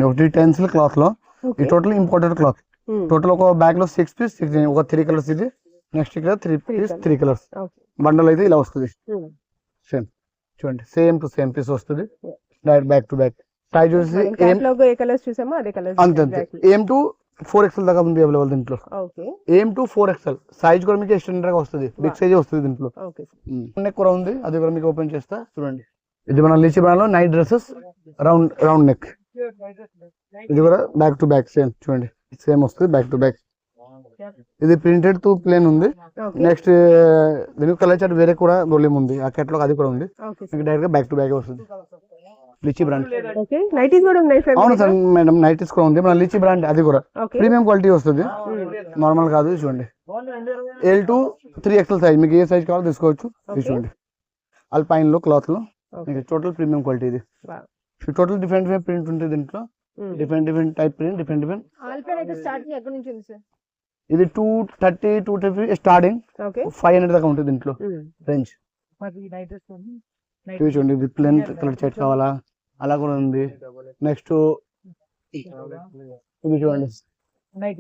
ఒకటి టెన్సిల్ క్లాత్ లో, ఈ టోటల్ ఇంపోర్టెడ్ క్లాత్. టోటల్ ఒక బ్యాగ్ లో 6 పీస్, 6 డిజైన్, ఒక 3 కలర్స్. ఇది నెక్స్ట్ ఇక్కడ 3 పీస్, 3 కలర్స్. బండల్ అయితే ఇలా వస్తుంది. సేమ్ చూడండి, సేమ్ టు సేమ్ పీస్ వస్తుంది, direct back to back. Size చూసి అంతే అంతే. M to 4XL దాకా ఉంది అవైలబుల్ దీంట్లో. M to 4XL సైజ్ కూడా మీకు ఎక్స్టెండెడ్ గా వస్తుంది, బిగ్ సైజ్ వస్తుంది దీంట్లో. నెక్ కూడా ఉంది, అది కూడా మీకు ఓపెన్ చేస్తా చూడండి. ఇది మన లిచీ బ్రాండ్ లో నైట్ డ్రెస్సెస్, రౌండ్ నెక్. ఇది కూడా బ్యాక్ టు బ్యాక్ సేమ్ చూడండి, సేమ్ వస్తుంది బ్యాక్ టు బ్యాక్. ఇది ప్రింటెడ్ టు ప్లేన్ ఉంది. నెక్స్ట్ దీనికి కలర్ చార్ట్ వేరే కూడా గోల్యం ఉంది, ఆ కేటలాగ్ అది కూడా ఉంది. డైరెక్ట్ గా బ్యాక్ టు బ్యాక్ వస్తుంది. Lychee brand. ఓకే, నైటీస్ కూడా ఉన్నాయి సార్. అవును సార్ మేడం, నైటీస్ కూడా ఉంది మన లిచీ బ్రాండ్, అది కూడా ప్రీమియం క్వాలిటీ వస్తుంది, నార్మల్ కాదు. చూడండి L to 3XL సైజ్, మీకు ఏ సైజ్ కావాలో తీసుకోవచ్చు. చూడండి అల్పైన్ లో క్లాత్ లో టోటల్ ప్రీమియం క్వాలిటీ. ఇది టోటల్ డిఫరెంట్ ప్రింట్ ఉంటుంది దీంట్లో, డిఫరెంట్ టైప్ ప్రింట్, డిఫరెంట్. ఇది 230 250 స్టార్టింగ్, 500 దాకా ఉంటుంది దీంట్లో రేంజ్. చూడండి ఇది ప్లెయిన్ కలర్ షర్ట్ కావాలా, అలా కూడా ఉంది. నెక్స్ట్ ఇది చూడండి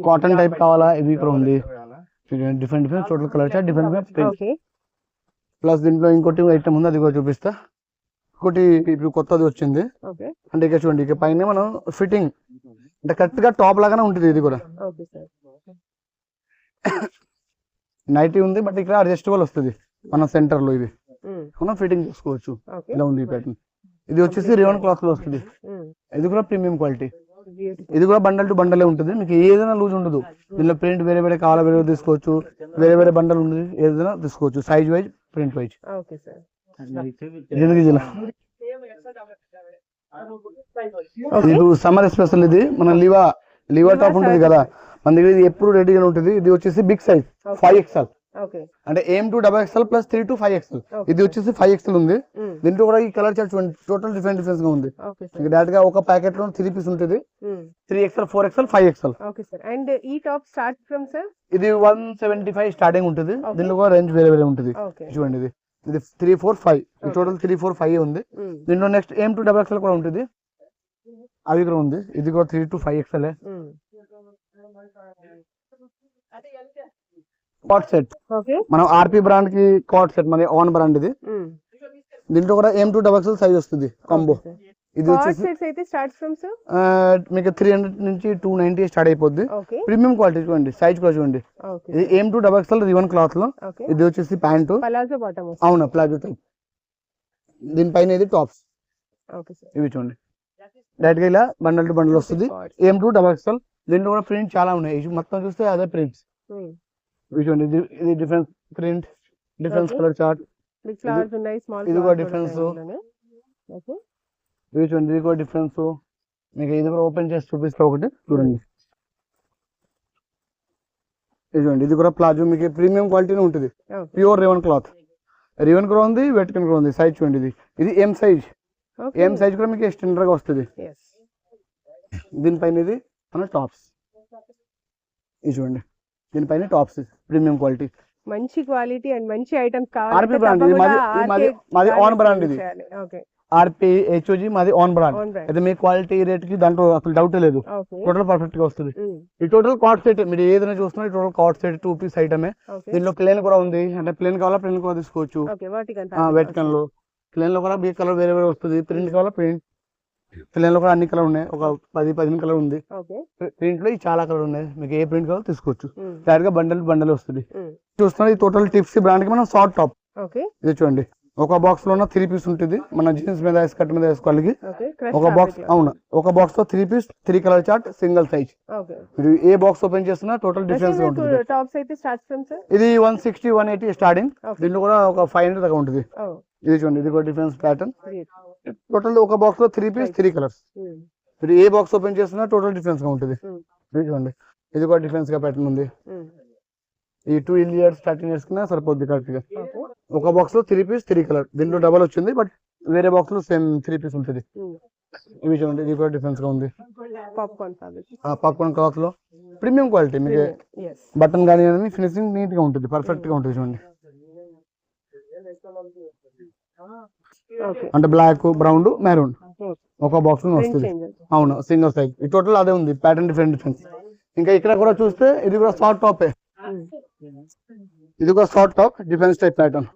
కాటన్ టైప్ కావాలా, ఇవి కూడా ఉంది. Different total colour shirt, different print. Plus దీంట్లో ఇంకోటి ఐటమ్ ఉంది, అది కూడా చూపిస్తా. ఇంకోటి ఇప్పుడు కొత్తది వచ్చింది అంటే ఇక చూడండి, ఇక పైన మనం ఫిట్టింగ్ అంటే కరెక్ట్ గా టాప్ లాగానే ఉంటుంది. ఇది కూడా నైటీ ఉంది, బట్ ఇక్కడ అడ్జస్టబుల్ వస్తుంది మన సెంటర్ లో. ఇది మనం ఫిట్టింగ్ చేసుకోవచ్చు, ఇలా ఉంది ప్యాటర్న్. ఇది వచ్చేసి రియోన్ క్లాత్ లో వస్తుంది, ఇది కూడా ప్రీమియం క్వాలిటీ. ఇది కూడా బండల్ టు బండలే ఉంటుంది, మీకు ఏదైనా లూజ్ ఉండదు. దీనిలో ప్రింట్ వేరే వేరే కావాలా, వేరే తీసుకోవచ్చు, వేరే వేరే బండల్ ఉంటుంది, ఏదైనా తీసుకోవచ్చు, size wise, print wise. Summer special ఇది మన లివా టాప్ ఉంటుంది కదా, మన దగ్గర ఇది ఎప్పుడు రెడీగా ఉంటుంది. ఇది వచ్చేసి బిగ్ సైజ్ 5XL, అంటే AM to XXL plus 3 to 5XL. ఇది వచ్చేసి 5XL ఉంది. దీంట్లో కూడా ఈ కలర్ చార్ట్ టోటల్ డిఫరెంట్ గా ఉంది. డైరెక్ట్ గా ఒక ప్యాకెట్ లో 3 పీస్ ఉంటుంది, 3XL 4XL 5XL. అండ్ ఈ టాప్ స్టార్ట్ ఫ్రమ్ సార్, ఇది 175 స్టార్టింగ్ ఉంటుంది. దీంట్లో కూడా రేంజ్ వేరే వేరే ఉంటుంది. చూడండి ఇది 3 4 5, టోటల్ 3 4 5 ఉంది. దీంట్లో నెక్స్ట్ AM to XXL కూడా ఉంటుంది, అది కూడా ఉంది. ఇది కూడా 3 to 5XL. కాట్ సెట్, మనం RP బ్రాండ్ కి కాట్ సెట్, మన ఓన్ బ్రాండ్ ఇది. దీంట్లో కూడా AM to XXL సైజ్ వస్తుంది కాంబో. ఇది వచ్చేసి మీకు 300 నుంచి 290 స్టార్ట్ అయిపోద్ది. ప్రీమియం క్వాలిటీ చూడండి, సైజ్ కూడా చూడండి. ఇది AM to XXL రివన్ క్లాత్ లో. ఇది వచ్చేసి ప్యాంటు, అవునా ప్లాజో టైప్. దీనిపైన ఇది టాప్స్, ఇవి చూడండి డైరెక్ట్ గా ఇలా బండల్ టు బండల్ వస్తుంది. AM to XXL. దీంట్లో కూడా ప్రింట్ చాలా ఉన్నాయి, మొత్తం చూస్తే అదే ప్రింట్స్. చూడండి ఇది different print, difference colour chart, ఇది కూడా డిఫరెన్స్. ఇది చూడండి, ఇది కూడా డిఫరెన్స్. మీకు ఇది కూడా ఓపెన్ చేసి చూపిస్తా ఒకటి, చూడండి. ఇది చూడండి, ఇది కూడా ప్లాజో, మీకు ప్రీమియం క్వాలిటీనే ఉంటుంది. ప్యూర్ రివన్ క్లాత్, రివన్ కూడా ఉంది, వెట్కన్ కూడా ఉంది. సైజ్ చూడండి, ఇది M సైజ్. M సైజ్ కూడా మీకు ఎక్స్టెండర్ గా వస్తుంది. దీనిపైన ఇది మన టాప్స్, ఇది చూడండి, దీనిపైన టాప్స్ ప్రీమియం క్వాలిటీ, మంచి క్వాలిటీ అండ్ మంచి ఐటమ్స్ RP బ్రాండ్. ఇది మాది ఓన్ బ్రాండ్. ఇది RP HOG మాది ఓన్ బ్రాండ్. అయితే మీ క్వాలిటీ రేట్ కి దాంట్లో అసలు డౌట్ లేదు, టోటల్ పర్ఫెక్ట్ గా వస్తుంది. ఈ టోటల్ కార్డ్ సెట్ మీరు ఏదైనా చూస్తున్నా, టోటల్ కార్డ్ సెట్ 2 పీస్ ఐటమే. దీనిలో ప్లేన్ కూడా ఉంది, అంటే ప్లేన్ కావాలా ప్లేన్ కూడా తీసుకోవచ్చు. వెట్కన్ లో ప్లేన్ లో కూడా బీ కలర్ వేరే వేరే వస్తుంది, ప్రింట్ కావాలా ప్రింట్. ప్లేన్ లో కూడా అన్ని కలర్ ఉన్నాయి, ఒక 10-15 కలర్ ఉంది. ప్రింట్ లో చాలా కలర్ ఉన్నాయి, మీకు ఏ ప్రింట్ కావాలో తీసుకోవచ్చు. డైరెక్ట్ గా బండల్ వస్తుంది. చూస్తున్నా ఈ టోటల్ టిప్స్ బ్రాండ్ కి మనం షార్ట్ టాప్. ఇది చూడండి, ఒక బాక్స్ లో 3 పీస్ ఉంటుంది, మన జీన్స్ మీద స్కర్ట్ మీద వేసుకోవాలి. ఒక బాక్స్, అవును ఒక బాక్స్ లో 3 piece, 3 colour chart, single size. మీరు ఏ బాక్స్ ఓపెన్ చేస్తున్నా టోటల్ డిఫరెన్స్ ఉంటుంది. ఇది 160 180 స్టార్టింగ్, దీంట్లో కూడా ఒక 500 దాకా ఉంటుంది. ఇది చూడండి, ఇది కూడా డిఫరెన్స్ ప్యాటర్న్. టోటల్ ఒక బాక్స్ లో 3 పీస్, 3 కలర్స్. మీరు ఏ బాక్స్ ఓపెన్ చేస్తున్నా టోటల్ డిఫరెన్స్ గా ఉంటుంది. ఇది చూడండి, ఇది కూడా డిఫరెన్స్ గా ప్యాటర్న్ ఉంది. ఈ 2 ఇయర్స్ 13 ఇయర్స్ కింద సరిపోద్ది కరెక్ట్ గా. ఒక బాక్స్ లో 3 పీస్, 3 కలర్. దీంట్లో డబల్ వచ్చింది, బట్ వేరే బాక్స్ లో సేమ్ 3 పీస్ ఉంటుంది. ఇవి చూడండి, ఇది కూడా డిఫరెన్స్ గా ఉంది. పాప్కార్న్ క్లాత్ లో ప్రీమియం క్వాలిటీ, మీకు బటన్ కానీ ఫినిషింగ్ నీట్ గా ఉంటుంది, పర్ఫెక్ట్ గా ఉంటుంది. చూడండి, అంటే బ్లాక్, బ్రౌన్, మెరూన్ ఒక బాక్స్ లో వస్తుంది. అవును సింగిల్ సైజ్. ఈ టోటల్ అదే ఉంది, ప్యాటర్న్ డిఫరెన్స్. ఇంకా ఇక్కడ కూడా చూస్తే ఇది కూడా షార్ట్ టాప్, ఇది కూడా short top, difference type pattern.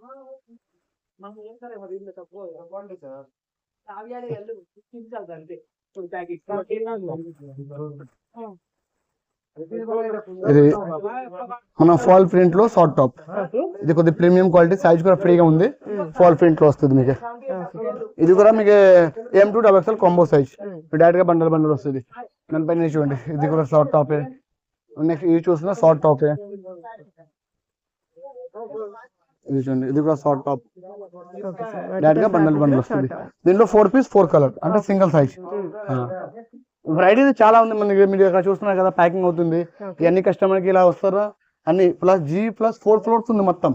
ఇది మన ఫాల్ ప్రింట్ లో షార్ట్ టాప్. ఇది కొద్ది ప్రీమియం క్వాలిటీ, సైజ్ కూడా ఫ్రీగా ఉంది, ఫాల్ ప్రింట్ లో వస్తుంది మీకు. ఇది కూడా మీకు AM to XXL combo size, direct గా బండల్ వస్తుంది. దానిపైన చూడండి, ఇది కూడా షార్ట్ టాప్. నెక్స్ట్ ఇది చూస్తున్నా షార్ట్ టాప్. ఇది చూడండి, ఇది కూడా షార్ట్ టాప్ డైరెక్ట్ గా బండల్ బండల్ వస్తుంది. దీంట్లో 4 పీస్ 4 కలర్ అంటే సింగిల్ సైజ్. వెరైటీ చాలా ఉంది మనకి. మీరు ఇక్కడ చూస్తున్నారు కదా, ప్యాకింగ్ అవుతుంది. ఇవన్నీ కస్టమర్ కి ఇలా వస్తారా అన్ని ప్లస్ G+4 ఫ్లోర్స్ ఉంది మొత్తం.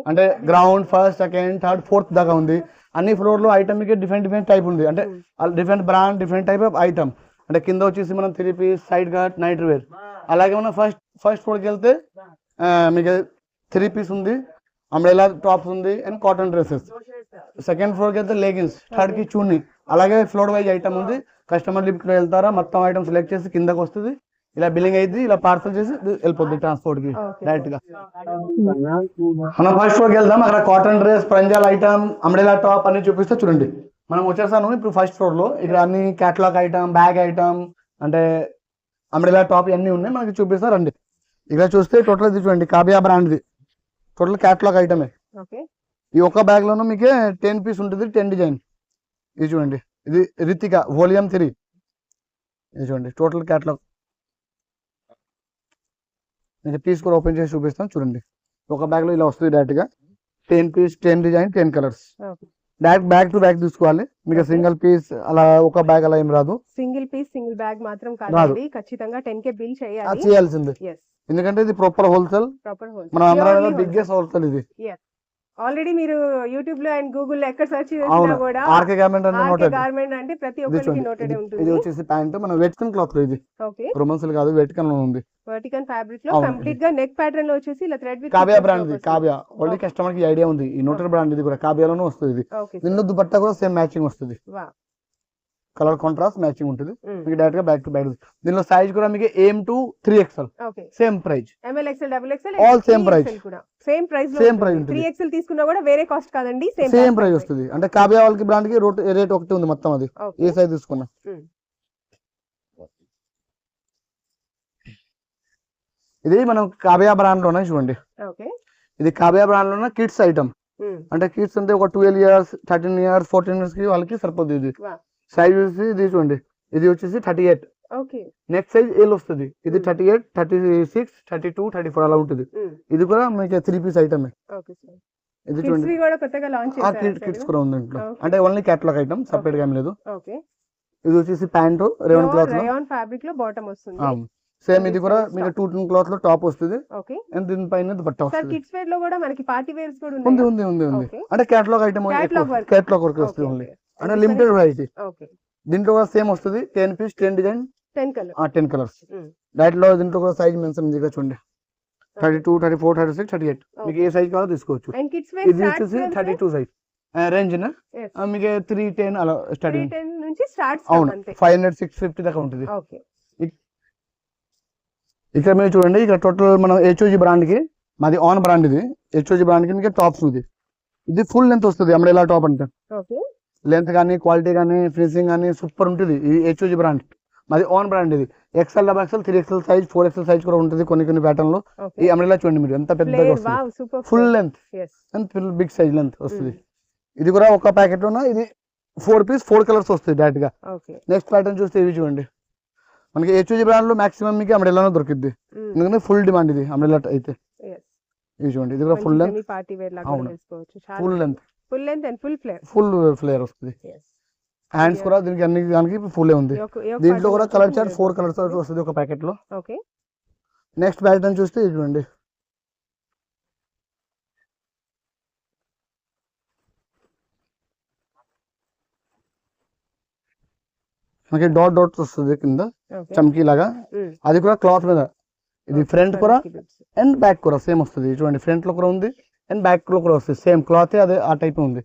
అంటే ground, first, second, third, fourth దాకా ఉంది. అన్ని ఫ్లోర్ లో ఐటమ్ కి డిఫరెంట్ టైప్ ఉంది. అంటే different brand, different type of item. అంటే కింద వచ్చేసి మనం 3 piece, side cut, night wear. అలాగే మనం ఫస్ట్ ఫ్లోర్ కి వెళ్తే మీకు 3 పీస్ ఉంది, అంబ్రెలా టాప్స్ ఉంది and cotton dresses. Second floor కి వెళ్తే లెగిన్స్, థర్డ్ కి చున్నీ. అలాగే ఫ్లోర్ వైజ్ ఐటమ్ ఉంది. కస్టమర్ లిఫ్ట్ లో వెళ్తారా, మొత్తం ఐటమ్ సెలెక్ట్ చేసి కిందకి వస్తుంది, ఇలా బిల్లింగ్ అయింది, ఇలా పార్సల్ చేసి వెళ్ళిపోద్ది ట్రాన్స్పోర్ట్ కి డైరెక్ట్ గా. మనం ఫస్ట్ ఫ్లోర్ కి వెళ్దాం. అక్కడ కాటన్ డ్రెస్, ప్రంజాల్ ఐటమ్, అంబ్రెలా టాప్ అన్ని చూపిస్తే చూడండి. మనం వచ్చేసాను ఇప్పుడు ఫస్ట్ ఫ్లోర్ లో. ఇక్కడ అన్ని క్యాటలాగ్ ఐటమ్, బ్యాగ్ ఐటమ్, అంటే అంబ్రెలా టాప్ ఇవన్నీ ఉన్నాయి, మనకి చూపిస్తా రండి. ఇక్కడ చూస్తే టోటల్ ఇది చూడండి, కాబియా బ్రాండ్ ది టోటల్ క్యాటలాగ్ ఐటమే. ఈ ఒక్క బ్యాగ్ లోనూ మీకు 10 పీస్ ఉంటుంది, 10 డిజైన్. ఇది చూడండి, ఇది రితికా వాల్యూమ్ 3. ఇది చూడండి టోటల్ క్యాటలాగ్. నేను పీస్ కూడా ఓపెన్ చేసి చూపిస్తాను చూడండి. ఒక బ్యాగ్ లో ఇలా వస్తుంది డైరెక్ట్ గా 10 piece, 10 design, 10 colours. Direct bag to bag తీసుకోవాలి. మీకు సింగిల్ పీస్ అలా ఒక బ్యాగ్ అలా ఏం రాదు. సింగిల్ పీస్, సింగిల్ బ్యాగ్ మాత్రం కాదు, ఖచ్చితంగా 10K బిల్ చేయాల్సిందే. ఎందుకంటే ఇది ప్రాపర్ హోల్సేల్. మన ఆంధ్రాలో బిగ్గెస్ట్ హోల్సేల్ ఇది. ఆల్రెడీ మీరు యూట్యూబ్ లో అండ్ గూగుల్ లో ఎక్కడ సెర్చ్ చేసినా కూడా ఆర్కే గార్మెంట్ అంటే ప్రతి ఒక్కరికి నోటెడ్ ఉంటుంది. ఇది వచ్చేసి ప్యాంట్ మన వెటికన్ క్లాత్ లో, ఇది రొమాన్సల్ కాదు, వెటికన్ లో ఉంది. వెటికన్ ఫ్యాబ్రిక్ లో కంప్లీట్ గా నెక్ ప్యాటర్న్ లో వచ్చేసి ఇలా థ్రెడ్ విత్ కాబియా బ్రాండ్. కాబియా ఆల్రెడీ కస్టమర్ కి ఐడియా ఉంది, ఈ నోటెడ్ బ్రాండ్ ఇది కూడా కాబియాలోనే వస్తుంది. దీనిలో దుపట్టా కూడా సేమ్ మ్యాచింగ్ వస్తుంది, కలర్ కాంట్రాస్ట్ మ్యాచింగ్ ఉంటుంది. మీకు డైరెక్ట్ గా బ్యాక్ టు బ్యాక్. దీనిలో సైజ్ కూడా మీకు AM to 3XL same price. ML, XL, XXL all same price. Same price ఉంటుంది. 3XL తీసుకున్నా కూడా వేరే కాస్ట్ కాదండి, సేమ్ ప్రైస్ వస్తుంది. అంటే కాబియా వాళ్ళకి బ్రాండ్ కి రేట్ ఒకటి ఉంది మొత్తం, అది ఏ సైజ్ తీసుకున్నా. ఇది మనం కాబియా బ్రాండ్ లోనే చూడండి. ఇది కాబియా బ్రాండ్ లోనే కిడ్స్ ఐటమ్. అంటే కిడ్స్ అంటే ఒక 12 years, 13 years, 14 years కి వాళ్ళకి సరిపోతుంది. ఇది సైజ్ వచ్చి ఇది చూడండి, ఇది వచ్చేసి 38. నెక్స్ట్ సైజ్ L వస్తుంది. ఇది 38, 36, 32, 34 అలా ఉంటుంది. ఇది కూడా మీకు 3 పీస్ ఐటమ్. ఇది చూడండి కిడ్స్ కూడా ఉంది ఇంట్లో. అంటే ఓన్లీ క్యాటలాగ్ ఐటమ్, సపరేట్ గా ఏం లేదు. ఇది వచ్చేసి ప్యాంట్ రేయాన్ క్లాత్ లో, రేయాన్ ఫ్యాబ్రిక్ లో బాటమ్ వస్తుంది. సేమ్ ఇది కూడా మీకు 2 క్లాత్ లో టాప్ వస్తుంది. అండ్ దీనిపైన దుపట్టా వస్తుంది. కిడ్స్ వేర్ లో కూడా మనకి పార్టీ వేర్స్ కూడా ఉంది. అంటే క్యాటలాగ్ ఐటమ్, క్యాటలాగ్ వర్క్ వస్తుంది ఓన్లీ. అంటే లిమిటెడ్ వెరైటీ. దీంట్లో కూడా సేమ్ వస్తుంది, 10 పీస్, 10 డిజైన్, 10 కలర్స్. డైరెక్ట్ లో దీంట్లో కూడా సైజ్ మెన్షన్ ఉంది చూడండి, 32, 34, 36, 38. మీకు ఏ సైజ్ కావాలో తీసుకోవచ్చు. ఇది వచ్చేసి 32 సైజ్ రేంజ్ మీకు 310 అలా స్టార్టింగ్ నుంచి స్టార్ట్. అవును, 500, 650 దాకా ఉంటుంది. ఇక్కడ మీరు చూడండి, ఇక్కడ టోటల్ మనం HOG బ్రాండ్ కి, మాది ఆన్ బ్రాండ్, ఇది HOG బ్రాండ్ కి మీకు టాప్స్ ఉంది. ఇది ఫుల్ లెంత్ వస్తుంది, అంబ్రెలా టాప్ అంటే. లెంత్ కానీ, క్వాలిటీ కానీ, ఫినిషింగ్ కానీ సూపర్ ఉంటుంది. ఈ HOG బ్రాండ్ మాది ఆన్ బ్రాండ్. ఇది XL, XXL, 3XL size, 4XL size కూడా ఉంటుంది కొన్ని ప్యాటర్న్ లో. ఈ అంబ్రెలా చూడండి మీరు ఎంత పెద్దగా వస్తుంది, full length and full big size length వస్తుంది. ఇది కూడా ఒక ప్యాకెట్ లోన ఇది 4 పీస్, 4 కలర్స్ వస్తుంది డైరెక్ట్ గా. నెక్స్ట్ ప్యాటర్న్ చూస్తే ఇవి చూడండి, మనకి HOG బ్రాండ్ లో మాక్సిమం మీకు అంబ్రెలానే దొరుకుద్ది, ఎందుకంటే ఫుల్ డిమాండ్ ఇది అంబ్రెలా అయితే. ఇది చూడండి, ఇది కూడా full length, full length and full flare వస్తుంది. హ్యాండ్స్ కూడా దానికి ఫుల్ ఉంది. దీంట్లో కూడా కలర్ చార్ట్ 4 కలర్స్ వస్తుంది ఒక ప్యాకెట్ లో. నెక్స్ట్ ప్యాటర్న్ చూస్తే ఇది చూడండి, మనకి డాట్స్ వస్తుంది కింద చమ్కీ లాగా. అది కూడా క్లాత్ మీద. ఇది ఫ్రంట్ కూడా అండ్ బ్యాక్ కూడా సేమ్ వస్తుంది. చూడండి ఫ్రంట్ లో కూడా ఉంది అండ్ బ్యాక్ లో కూడా వస్తుంది, సేమ్ క్లాత్ అదే ఆ టైప్ ఉంది.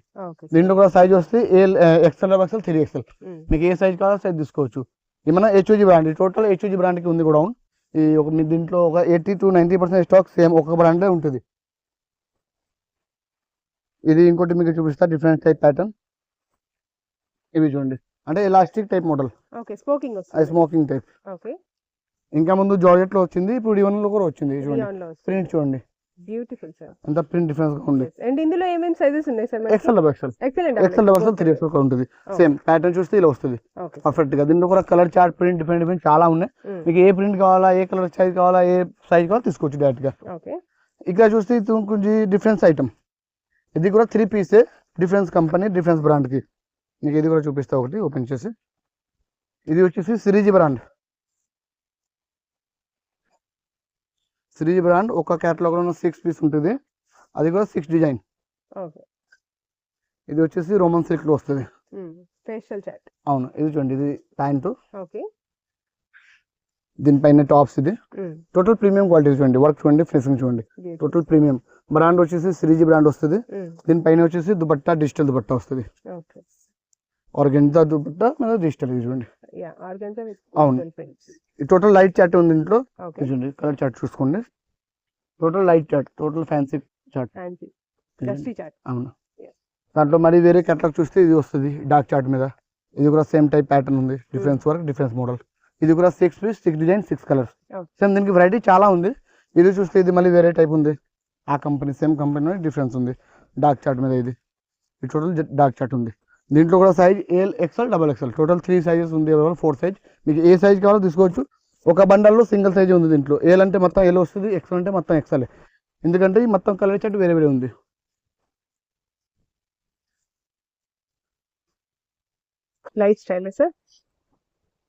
దీంట్లో కూడా సైజ్ వస్తే XL, XXL, 3XL. మీకు ఏ సైజ్ కావాలో సైజ్ తీసుకోవచ్చు. ఇది మన HOG brand, total HOG brand కి ఉంది కూడా. ఈ మీ దీంట్లో ఒక 80 to 90% స్టాక్ సేమ్ ఒక బ్రాండ్ ఉంటుంది. ఇది ఇంకోటి మీకు చూపిస్తా, డిఫరెంట్ టైప్ ప్యాటర్న్. ఇవి చూడండి, అంటే elastic type model, smoking type. ఇంకా ముందు జార్జెట్ లో వచ్చింది, ఇప్పుడు డివన్ లో కూడా వచ్చింది. చూడండి ప్రింట్ చూడండి, బ్యూటిఫుల్ సార్, అంత ప్రింట్ డిఫరెన్స్ గా ఉంది. అండ్ ఇందులో ఏమేం సైజెస్ ఉన్నాయి సార్? XL, XXL, 3XL కూడా ఉంటుంది. సేమ్ ప్యాటర్న్ చూస్తే ఇలా వస్తుంది పర్ఫెక్ట్ గా. దీంట్లో కూడా కలర్ చార్ట్, ప్రింట్ డిఫరెంట్ చాలా ఉన్నాయి. మీకు ఏ ప్రింట్ కావాలా, ఏ కలర్ సైజ్ కావాలా, ఏ సైజ్ కావాలో తీసుకోవచ్చు డైరెక్ట్ గా. ఇక్కడ చూస్తే కొంచెం డిఫరెన్స్ ఐటమ్, ఇది కూడా 3 పీసే, డిఫరెన్స్ కంపెనీ డిఫరెన్స్ బ్రాండ్ కి. మీకు ఇది కూడా చూపిస్తా ఒకటి ఓపెన్ చేసి. ఇది వచ్చేసి సిరీజీ బ్రాండ్. సిరీజీ బ్రాండ్ ఒక కేటలాగ్ లో 6 పీస్ ఉంటుంది. అది కూడా 6 డిజైన్. ఇది వచ్చేసి రోమన్ సిల్క్ లో వస్తుంది. ఫేషియల్ చాట్. అవును, ఇది చూడండి, ఇది ప్యాంటు. ఓకే. దీనిపైన టాప్స్. ఇది టోటల్ ప్రీమియం క్వాలిటీ చూడండి, వర్క్ చూడండి, ఫినిషింగ్ చూడండి, టోటల్ ప్రీమియం. బ్రాండ్ వచ్చేసి సిరీజీ బ్రాండ్ వస్తుంది. దీనిపైన వచ్చేసి దుపట్టా డిజిటల్ దుపట్టా వస్తుంది. ఆర్గెంజా దుపట్టా మీద డిజిటల్ చూడండి. అవును, టోటల్ లైట్ చాట్ ఉంది ఇంట్లో. చూడండి కలర్ చాట్ చూసుకోండి, total light chart, total fancy chart. అవును, దాంట్లో మరి వేరే కేటలాగ్ చూస్తే ఇది వస్తుంది డార్క్ చాట్ మీద. ఇది కూడా సేమ్ టైప్ ప్యాటర్న్ ఉంది, డిఫరెన్స్ వర్క్, డిఫరెన్స్ మోడల్. ఇది కూడా 6 పీస్, 6 డిజైన్, 6 కలర్స్. సేమ్ దీనికి వెరైటీ చాలా ఉంది. ఇది చూస్తే ఇది మళ్ళీ వేరే టైప్ ఉంది. ఆ కంపెనీ సేమ్ కంపెనీ డిఫరెన్స్ ఉంది డార్క్ చాట్ మీద. ఇది టోటల్ డార్క్ చాట్ ఉంది. దీంట్లో కూడా size L, XL, XXL total 3 sizes ఉంది. 4 సైజ్, మీకు ఏ సైజ్ కావాలో తీసుకోవచ్చు. ఒక బండల్లో సింగిల్ సైజ్ ఉంది దీంట్లో. ఎల్ అంటే మొత్తం ఎల్ వస్తుంది, ఎక్స్ఎల్ అంటే మొత్తం XL. ఎందుకంటే ఈ మొత్తం కలర్ చాట్ వేరే వేరే ఉంది. Life style sir.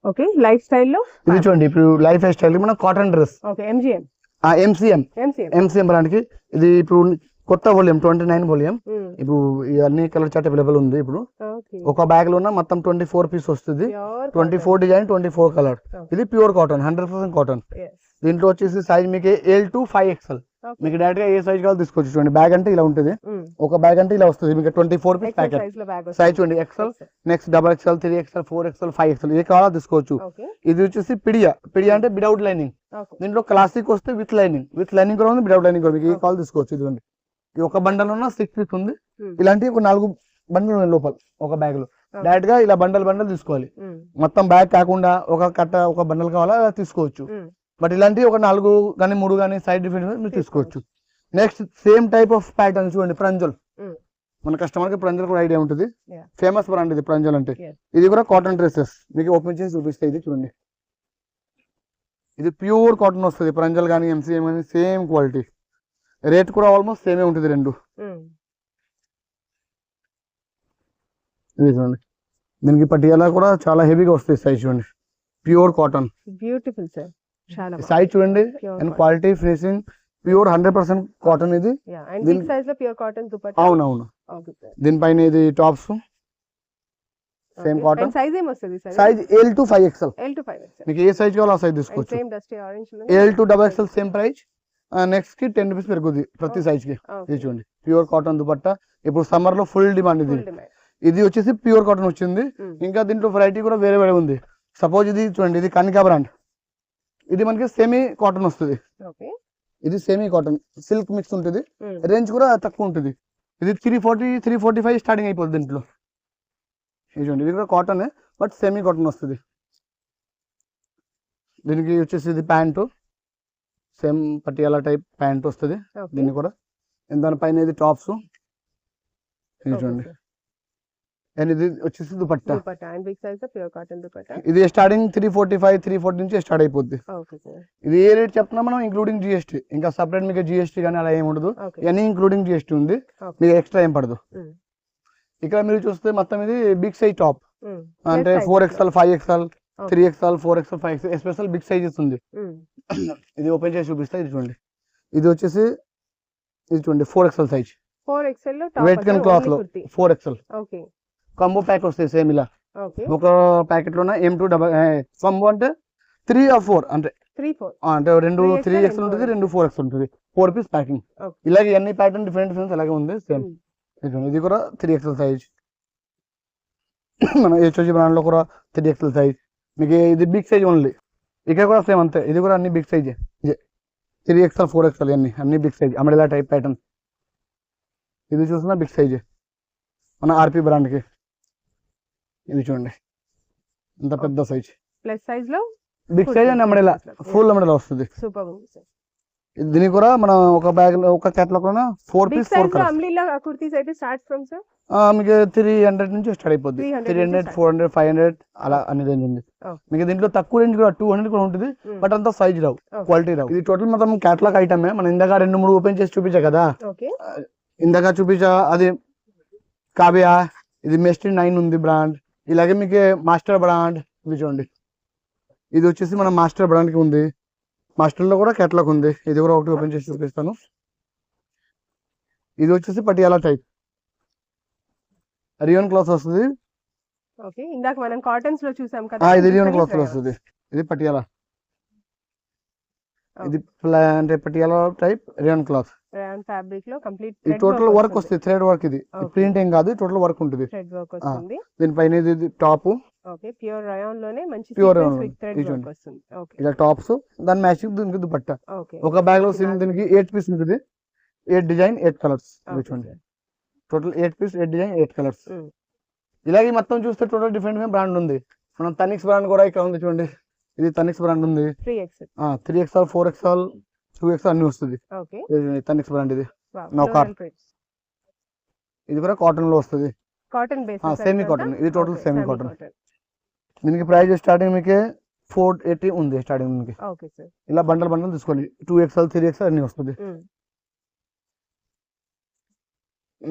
Okay, life స్టైల్లో ఇది చూడండి, ఇప్పుడు లైఫ్ స్టైల్ మన cotton dress. Okay, MGM. MCM brand కి. ఇది ఇప్పుడు కొత్త వాల్యూమ్ 29 వాల్యూమ్. ఇప్పుడు అన్ని కలర్ చార్ట్ అవైలబుల్ ఉంది. ఇప్పుడు ఒక బ్యాగ్ లో మొత్తం 24 పీస్ వస్తుంది, 24 డిజైన్, 24 కలర్. ఇది ప్యూర్ కాటన్, 100% కాటన్. దీంట్లో వచ్చేసి సైజ్ మీకు L to 5XL. మీకు డైరెక్ట్ గా ఏ సైజ్ కావాలి తీసుకోవచ్చు. చూడండి బ్యాగ్ అంటే ఇలా ఉంటుంది, ఒక బ్యాగ్ అంటే ఇలా వస్తుంది. మీకు 24 పీస్ ప్యాకెట్ సైజ్ చూడండి. XL, next XXL, 3XL, 4XL, 5XL ఏ కావాలో తీసుకోవచ్చు. ఇది వచ్చేసి పిడియా. పిడియా అంటే వితౌట్ లైనింగ్. దీంట్లో క్లాసిక్ వస్తే విత్ లైనింగ్, విత్ లైనింగ్ కూడా ఉంది, వితౌట్ లైనింగ్ కూడా మీకు ఏ కావాలో తీసుకోవచ్చు. ఇదిగోండి, ఈ ఒక బండల్ ఉన్న 6 పీస్ ఉంది. ఇలాంటి ఒక 4 బండలు ఉన్నాయి లోపల ఒక బ్యాగ్ లో. డైరెక్ట్ గా ఇలా బండల్ బండల్ తీసుకోవాలి. మొత్తం బ్యాగ్ కాకుండా ఒక కట్ట ఒక బండల్ కావాలా తీసుకోవచ్చు. బట్ ఇలాంటి ఒక 4 కానీ 3 కానీ సైడ్ డిఫరెంట్ మీరు తీసుకోవచ్చు. Next same type of pattern చూడండి, ప్రంజల్. మన కస్టమర్ కి ప్రంజల్ కూడా ఐడియా ఉంటుంది. ఫేమస్ బ్రాండ్ ఇది ప్రంజల్ అంటే. ఇది కూడా కాటన్ డ్రెస్సెస్ మీకు ఓపెన్ చేసి చూపిస్తాయి. ఇది చూడండి, ఇది ప్యూర్ కాటన్ వస్తుంది. ప్రంజల్ కానీ MCM కానీ సేమ్ క్వాలిటీ. రేట్ కూడా ఆల్మోస్ట్ సేమే ఉంటుంది రెండు. ఇది చూడండి, దీనికి పట్టియాలా కూడా చాలా హెవీగా వస్తుంది. సైజ్ చూడండి, pure cotton, beautiful sir. Size చూడండి and quality, finishing pure 100% cotton. ఇది అవునవును. దీనిపైన ఇది tops same cotton. Size L to 5XL. మీకు ఏ సైజ్ కావాలో ఆ సైజ్ తీసుకోవచ్చు. L to XXL same price. Next కి 10 రూపీస్ పెరుగుద్ది ప్రతి సైజ్ కి. ఇది చూడండి, ప్యూర్ కాటన్ దుపట్టా. ఇప్పుడు సమ్మర్ లో ఫుల్ డిమాండ్ ఇది. ఇది వచ్చేసి ప్యూర్ కాటన్ వచ్చింది. ఇంకా దీంట్లో వెరైటీ కూడా వేరే వేరే ఉంది. సపోజ్ ఇది చూడండి, ఇది కనికా బ్రాండ్. ఇది మనకి సెమీ కాటన్ వస్తుంది. ఇది సెమీ కాటన్ సిల్క్ మిక్స్ ఉంటుంది. రేంజ్ కూడా తక్కువ ఉంటుంది. ఇది 340, 345 స్టార్టింగ్ అయిపోతుంది దీంట్లో. ఇది చూడండి, ఇది కూడా కాటన్ బట్ సెమీ కాటన్ వస్తుంది. దీనికి వచ్చేసి ఇది pant, same Patiala type pant వస్తుంది దీనికి కూడా. దానిపైన ఇది టాప్స్. ఇది చూడండి, అండ్ ఇది వచ్చేసి దుపట్టా. ఇది స్టార్టింగ్ 345, 340 నుంచి స్టార్ట్ అయిపోద్ది. ఇది ఏ రేట్ చెప్తున్నా మనం ఇంక్లూడింగ్ GST. ఇంకా సపరేట్ మీకు GST కానీ అలా ఏమి ఉండదు. ఇవన్నీ ఇంక్లూడింగ్ GST ఉంది, మీకు ఎక్స్ట్రా ఏం పడదు. ఇక్కడ మీరు చూస్తే మొత్తం ఇది బిగ్ సైజ్ టాప్ అంటే 4XL, 5XL, 3XL, 4XL, 5XL special big sizes ఉంది. ఇది ఓపెన్ చేసి చూపిస్తా. ఇది చూడండి, ఇది వచ్చేసి ఇది చూడండి 4XL size. Wait can cloth లో 4XL కాంబో ప్యాక్ వస్తాయి సేమ్ ఇలా. ఒక ప్యాకెట్ లోన M2 కాంబో అంటే 3 or 4 అంటే 2 3XL ఉంటుంది, 2 4XL ఉంటుంది. 4 పీస్ ప్యాకింగ్. ఇలాగే అన్ని ప్యాటర్న్ డిఫరెంట్ అలాగే ఉంది సేమ్. ఇది కూడా 3XL సైజ్. మన HOG బ్రాండ్ లో కూడా 3XL సైజ్. మీకు ఇది బిగ్ సైజ్ ఓన్లీ. ఇక్కడ కూడా సేమ్ అంతే, ఇది కూడా అన్ని బిగ్ సైజ్. 3XL, 4XL అన్ని big size. Umbrella type pattern. ఇది చూసినా బిగ్ సైజ్ మన RP బ్రాండ్ కి. ఇది చూడండి ఇంత పెద్ద సైజ్, ప్లస్ సైజ్ లో big size and umbrella full umbrella వస్తుంది. సూపర్ ఉంది సార్. దీనికి కూడా మనం ఒక బ్యాగ్ లో ఒక కేటలాగ్ లో 4 పీస్ 4 కలర్స్. అమరేలా కుర్తీస్ అయితే స్టార్ట్ ఫ్రమ్ సార్ మీకు 300 నుంచి స్టార్ట్ అయిపోద్ది. 300, 400, 500 అలా అన్ని రేంజ్ ఉంది. మీకు దీంట్లో తక్కువ రేంజ్ కూడా 200 కూడా ఉంటుంది. బట్ అంత సైజ్ రావు, క్వాలిటీ రావు. ఇది టోటల్ మొత్తం కేటలాగ్ ఐటమే. మనం ఇందాక 2-3 ఓపెన్ చేసి చూపించా కదా. ఇందాక చూపించా అది కావ్య, ఇది మెస్టీ 9 ఉంది బ్రాండ్. ఇలాగే మీకు మాస్టర్ బ్రాండ్ ఇవి చూడండి. ఇది వచ్చేసి మన మాస్టర్ బ్రాండ్ కి ఉంది. మాస్టర్ లో కూడా కేటలాగ్ ఉంది. ఇది కూడా ఒకటి ఓపెన్ చేసి చూపిస్తాను. ఇది వచ్చేసి పటియాలా టైప్ రియోన్ క్లాత్ వస్తుంది. ఓకే, ఇందాక మనం కాటన్స్ లో చూసాం కదా, ఇది రియోన్ క్లాత్ లో వస్తుంది. ఇది పటియాలా, ఇది అంటే Patiala type rayon cloth. Rayon fabric లో కంప్లీట్ ఈ టోటల్ వర్క్ వస్తుంది, థ్రెడ్ వర్క్. ఇది ప్రింట్ ఏం కాదు, టోటల్ వర్క్ ఉంటుంది. థ్రెడ్ వర్క్ వస్తుంది. దీనిపైన ఇది టాప్. ఓకే, ప్యూర్ రయాన్ లోనే మంచి ప్యూర్ విత్ థ్రెడ్ వర్క్ వస్తుంది. ఓకే, ఇలా టాప్స్, దాని మ్యాచింగ్ దీనికి దుపట్టా. ఓకే, ఒక బ్యాగ్ లో సేమ్ దీనికి 8 పీస్ ఉంటుంది. 8 డిజైన్ 8 కలర్స్. చూడండి, టోటల్ 8 పీస్ 8 డిజైన్ 8 కలర్స్. ఇలాగే మొత్తం చూస్తే టోటల్ డిఫరెంట్ బ్రాండ్ ఉంది. మనం తనిక్స్ బ్రాండ్ కూడా ఇక్కడ ఉంది చూడండి. ఇది తనిక్స్ బ్రాండ్ ఉంది. 3XL 4XL 2XL అన్ని వస్తుంది. తనిక్స్ బ్రాండ్ ఇది. ఇది కూడా కాటన్ లో వస్తుంది. Cotton base, semi cotton. ఇది టోటల్ సెమీ కాటన్. దీనికి ప్రైస్ స్టార్టింగ్ మీకు 480 ఉంది స్టార్టింగ్ మీకు. ఇలా బండల్ బండల్ తీసుకోండి. 2XL 3XL అన్ని వస్తుంది.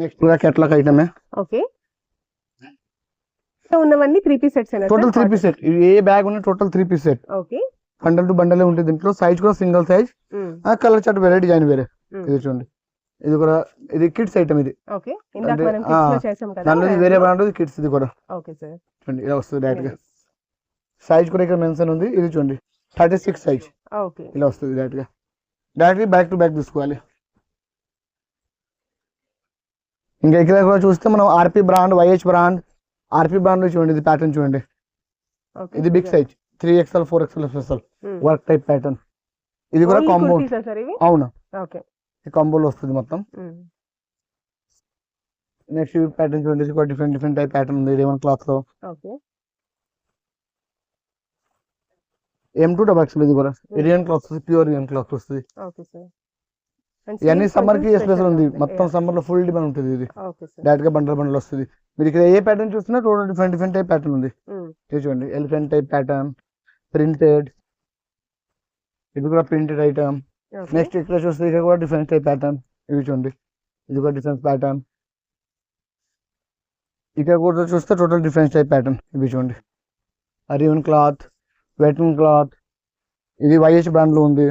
నెక్స్ట్ కూడా కేటలాగ్ ఐటమ్. ఓకే, ఉన్నవన్నీ 3 piece sets. Total 3 piece set. ఏ బ్యాగ్ ఉన్న total 3 piece set. Okay, bundle to బండలే ఉంటుంది. దీంట్లో సైజ్ కూడా సింగిల్ సైజ్, కలర్ చార్ట్ వేరే, డిజైన్ వేరే. ఇది చూడండి, ఇది కూడా ఇది కిడ్స్ ఐటమ్. ఇది ఓకే, ఇందాక మనం కిడ్స్ లో చేసాం కదా, దానిలో వేరే బ్రాండ్ కిడ్స్. ఇది కూడా ఓకే సార్. చూడండి, ఇలా వస్తుంది డైరెక్ట్ గా. సైజ్ కూడా ఇక్కడ మెన్షన్ ఉంది. ఇది చూడండి 36 సైజ్. ఓకే, ఇలా వస్తుంది డైరెక్ట్ గా. బ్యాక్ టు బ్యాక్ తీసుకోవాలి. ఇంకా ఇక్కడ కూడా చూస్తే మనం RP brand, YH brand, RP brand చూడండి. ఇది ప్యాటర్న్ చూడండి. ఇది big size 3XL 4XL special work type pattern. ఇది కూడా కాంబో. అవును, కాంబోలో వస్తుంది మొత్తం. నెక్స్ట్ ప్యాటర్న్ చూడండి. ఇది కూడా డిఫరెంట్ టైప్ ప్యాటర్న్ ఉంది. రేవన్ క్లాత్ లో. M2XL. ఇది కూడా రియన్ క్లాత్ వస్తుంది. ప్యూర్ రియన్ క్లాత్ వస్తుంది. ఇవన్నీ సమ్మర్ కి స్పెషల్ ఉంది. మొత్తం సమ్మర్ లో ఫుల్ డిమాండ్ ఉంటుంది. ఇది డైరెక్ట్ గా బండల్ వస్తుంది. మీరు ఇక్కడ ఏ ప్యాటర్న్ చూస్తున్నా టోటల్ డిఫరెంట్ టైప్ ప్యాటర్న్ ఉంది. చూడండి, ఎలిఫెంట్ టైప్ ప్యాటర్న్, ప్రింటెడ్. ఇది కూడా ప్రింటెడ్ ఐటమ్. నెక్స్ట్ ఇక్కడ చూస్తే ఇక్కడ కూడా డిఫరెంట్ టైప్ ప్యాటర్న్. ఇవి చూడండి, ఇది కూడా డిఫరెంట్ ప్యాటర్న్. ఇక్కడ కూడా చూస్తే టోటల్ డిఫరెంట్ టైప్ ప్యాటర్న్. ఇవి చూడండి, రియోన్ క్లాత్, వెటన్ క్లాత్. ఇది వైహెచ్ బ్రాండ్ లో ఉంది.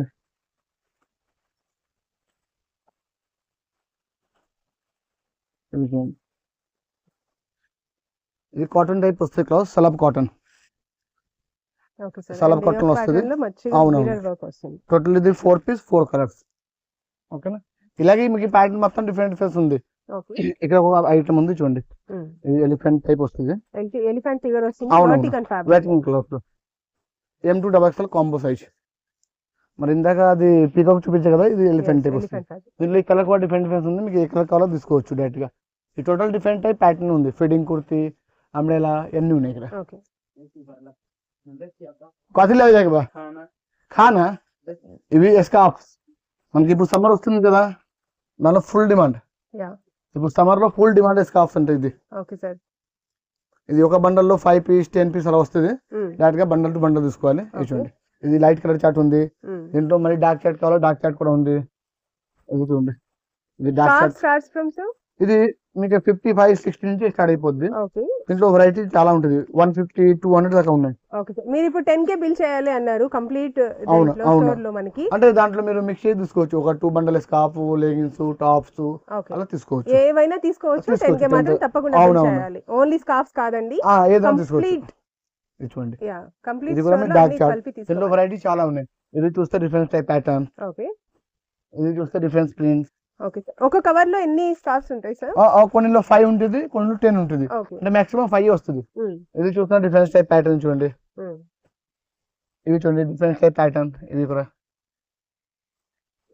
ఇది కాటన్ టైప్ వస్తుంది. క్లాత్ సలబ్ కాటన్. సలబ్ కాటన్ వస్తుంది. అవునవును, టోటల్ ఇది 4 పీస్ 4 కలర్స్. ఓకేనా. ఇలాగే మీకు ప్యాటర్న్ మొత్తం డిఫరెంట్ ఉంది. ఇక్కడ ఒక ఐటమ్ ఉంది చూడండి. ఇది ఎలిఫెంట్ టైప్ వస్తుంది. ఎలిఫెంట్ ఫిగర్ వస్తుంది. Vertical cloth. M2XL combo size. మరి ఇందాక అది పీకాక్ చూపించే కదా, ఇది ఎలిఫెంట్ టైప్ వస్తుంది. దీంట్లో ఈ కలర్ కూడా డిఫరెంట్ ఉంది. మీకు ఏ కలర్ కావాలో తీసుకోవచ్చు డైరెక్ట్ గా. ఈ టోటల్ డిఫరెంట్ టైప్ ప్యాటర్న్ ఉంది. ఫిట్టింగ్ కుర్తీ, అంబ్రెలా అన్ని ఉన్నాయి ఇక్కడ. కాఫీ లేవా ఖానా. ఇవి స్కార్ఫ్స్. మనకి ఇప్పుడు సమ్మర్ వస్తుంది కదా, దానిలో ఫుల్ డిమాండ్. ఇప్పుడు సమ్మర్ లో ఫుల్ డిమాండ్ స్కార్ఫ్స్ అంటే ఇది. ఇది ఒక బండల్ లో 5 పీస్ 10 పీస్ అలా వస్తుంది. డైరెక్ట్ గా బండల్ టు బండల్ తీసుకోవాలి. చూడండి, ఇది లైట్ కలర్ చార్ట్ ఉంది. దీంట్లో మరి డార్క్ చార్ట్ కావాలో డార్క్ చార్ట్ కూడా ఉంది. ఇది చూడండి, ఇది డార్క్ చార్ట్. ఇది మీకు 55-60 నుంచి స్టార్ట్ అయిపోద్ది. దీంట్లో వెరైటీ చాలా ఉంటుంది. 150 200 దాకా ఉన్నాయి. మీరు ఇప్పుడు 10K బిల్ చేయాలి అన్నారు కంప్లీట్. మనకి అంటే దాంట్లో మీరు మిక్స్ చేసి తీసుకోవచ్చు. ఒక 2 బండల్ స్కార్ఫ్, లెగిన్స్, టాప్స్ అలా తీసుకోవచ్చు. ఏవైనా తీసుకోవచ్చు. 10K మాత్రం తప్పకుండా బిల్ చేయాలి. ఓన్లీ స్కార్ఫ్స్ కాదండి, ఏదైనా తీసుకోవచ్చు. చూడండి, ఇది కూడా మీకు డార్క్ చార్ట్. దీంట్లో వెరైటీ చాలా ఉన్నాయి. ఇది చూస్తే డిఫరెంట్ టైప్ ప్యాటర్న్. ఇది చూస్తే డిఫరెంట్ ప్రింట్స్. ఒక కవర్ లో ఎన్ని స్కార్ఫ్స్ ఉంటాయి సార్? కొన్నిలో 5 ఉంటుంది, కొన్నిలో 10 ఉంటుంది. అంటే మాక్సిమం 5 వస్తుంది. ఇది చూస్తున్నా డిఫరెంట్ టైప్ ప్యాటర్న్ చూడండి. ఇవి చూడండి డిఫరెంట్ టైప్ ప్యాటర్న్. ఇది కూడా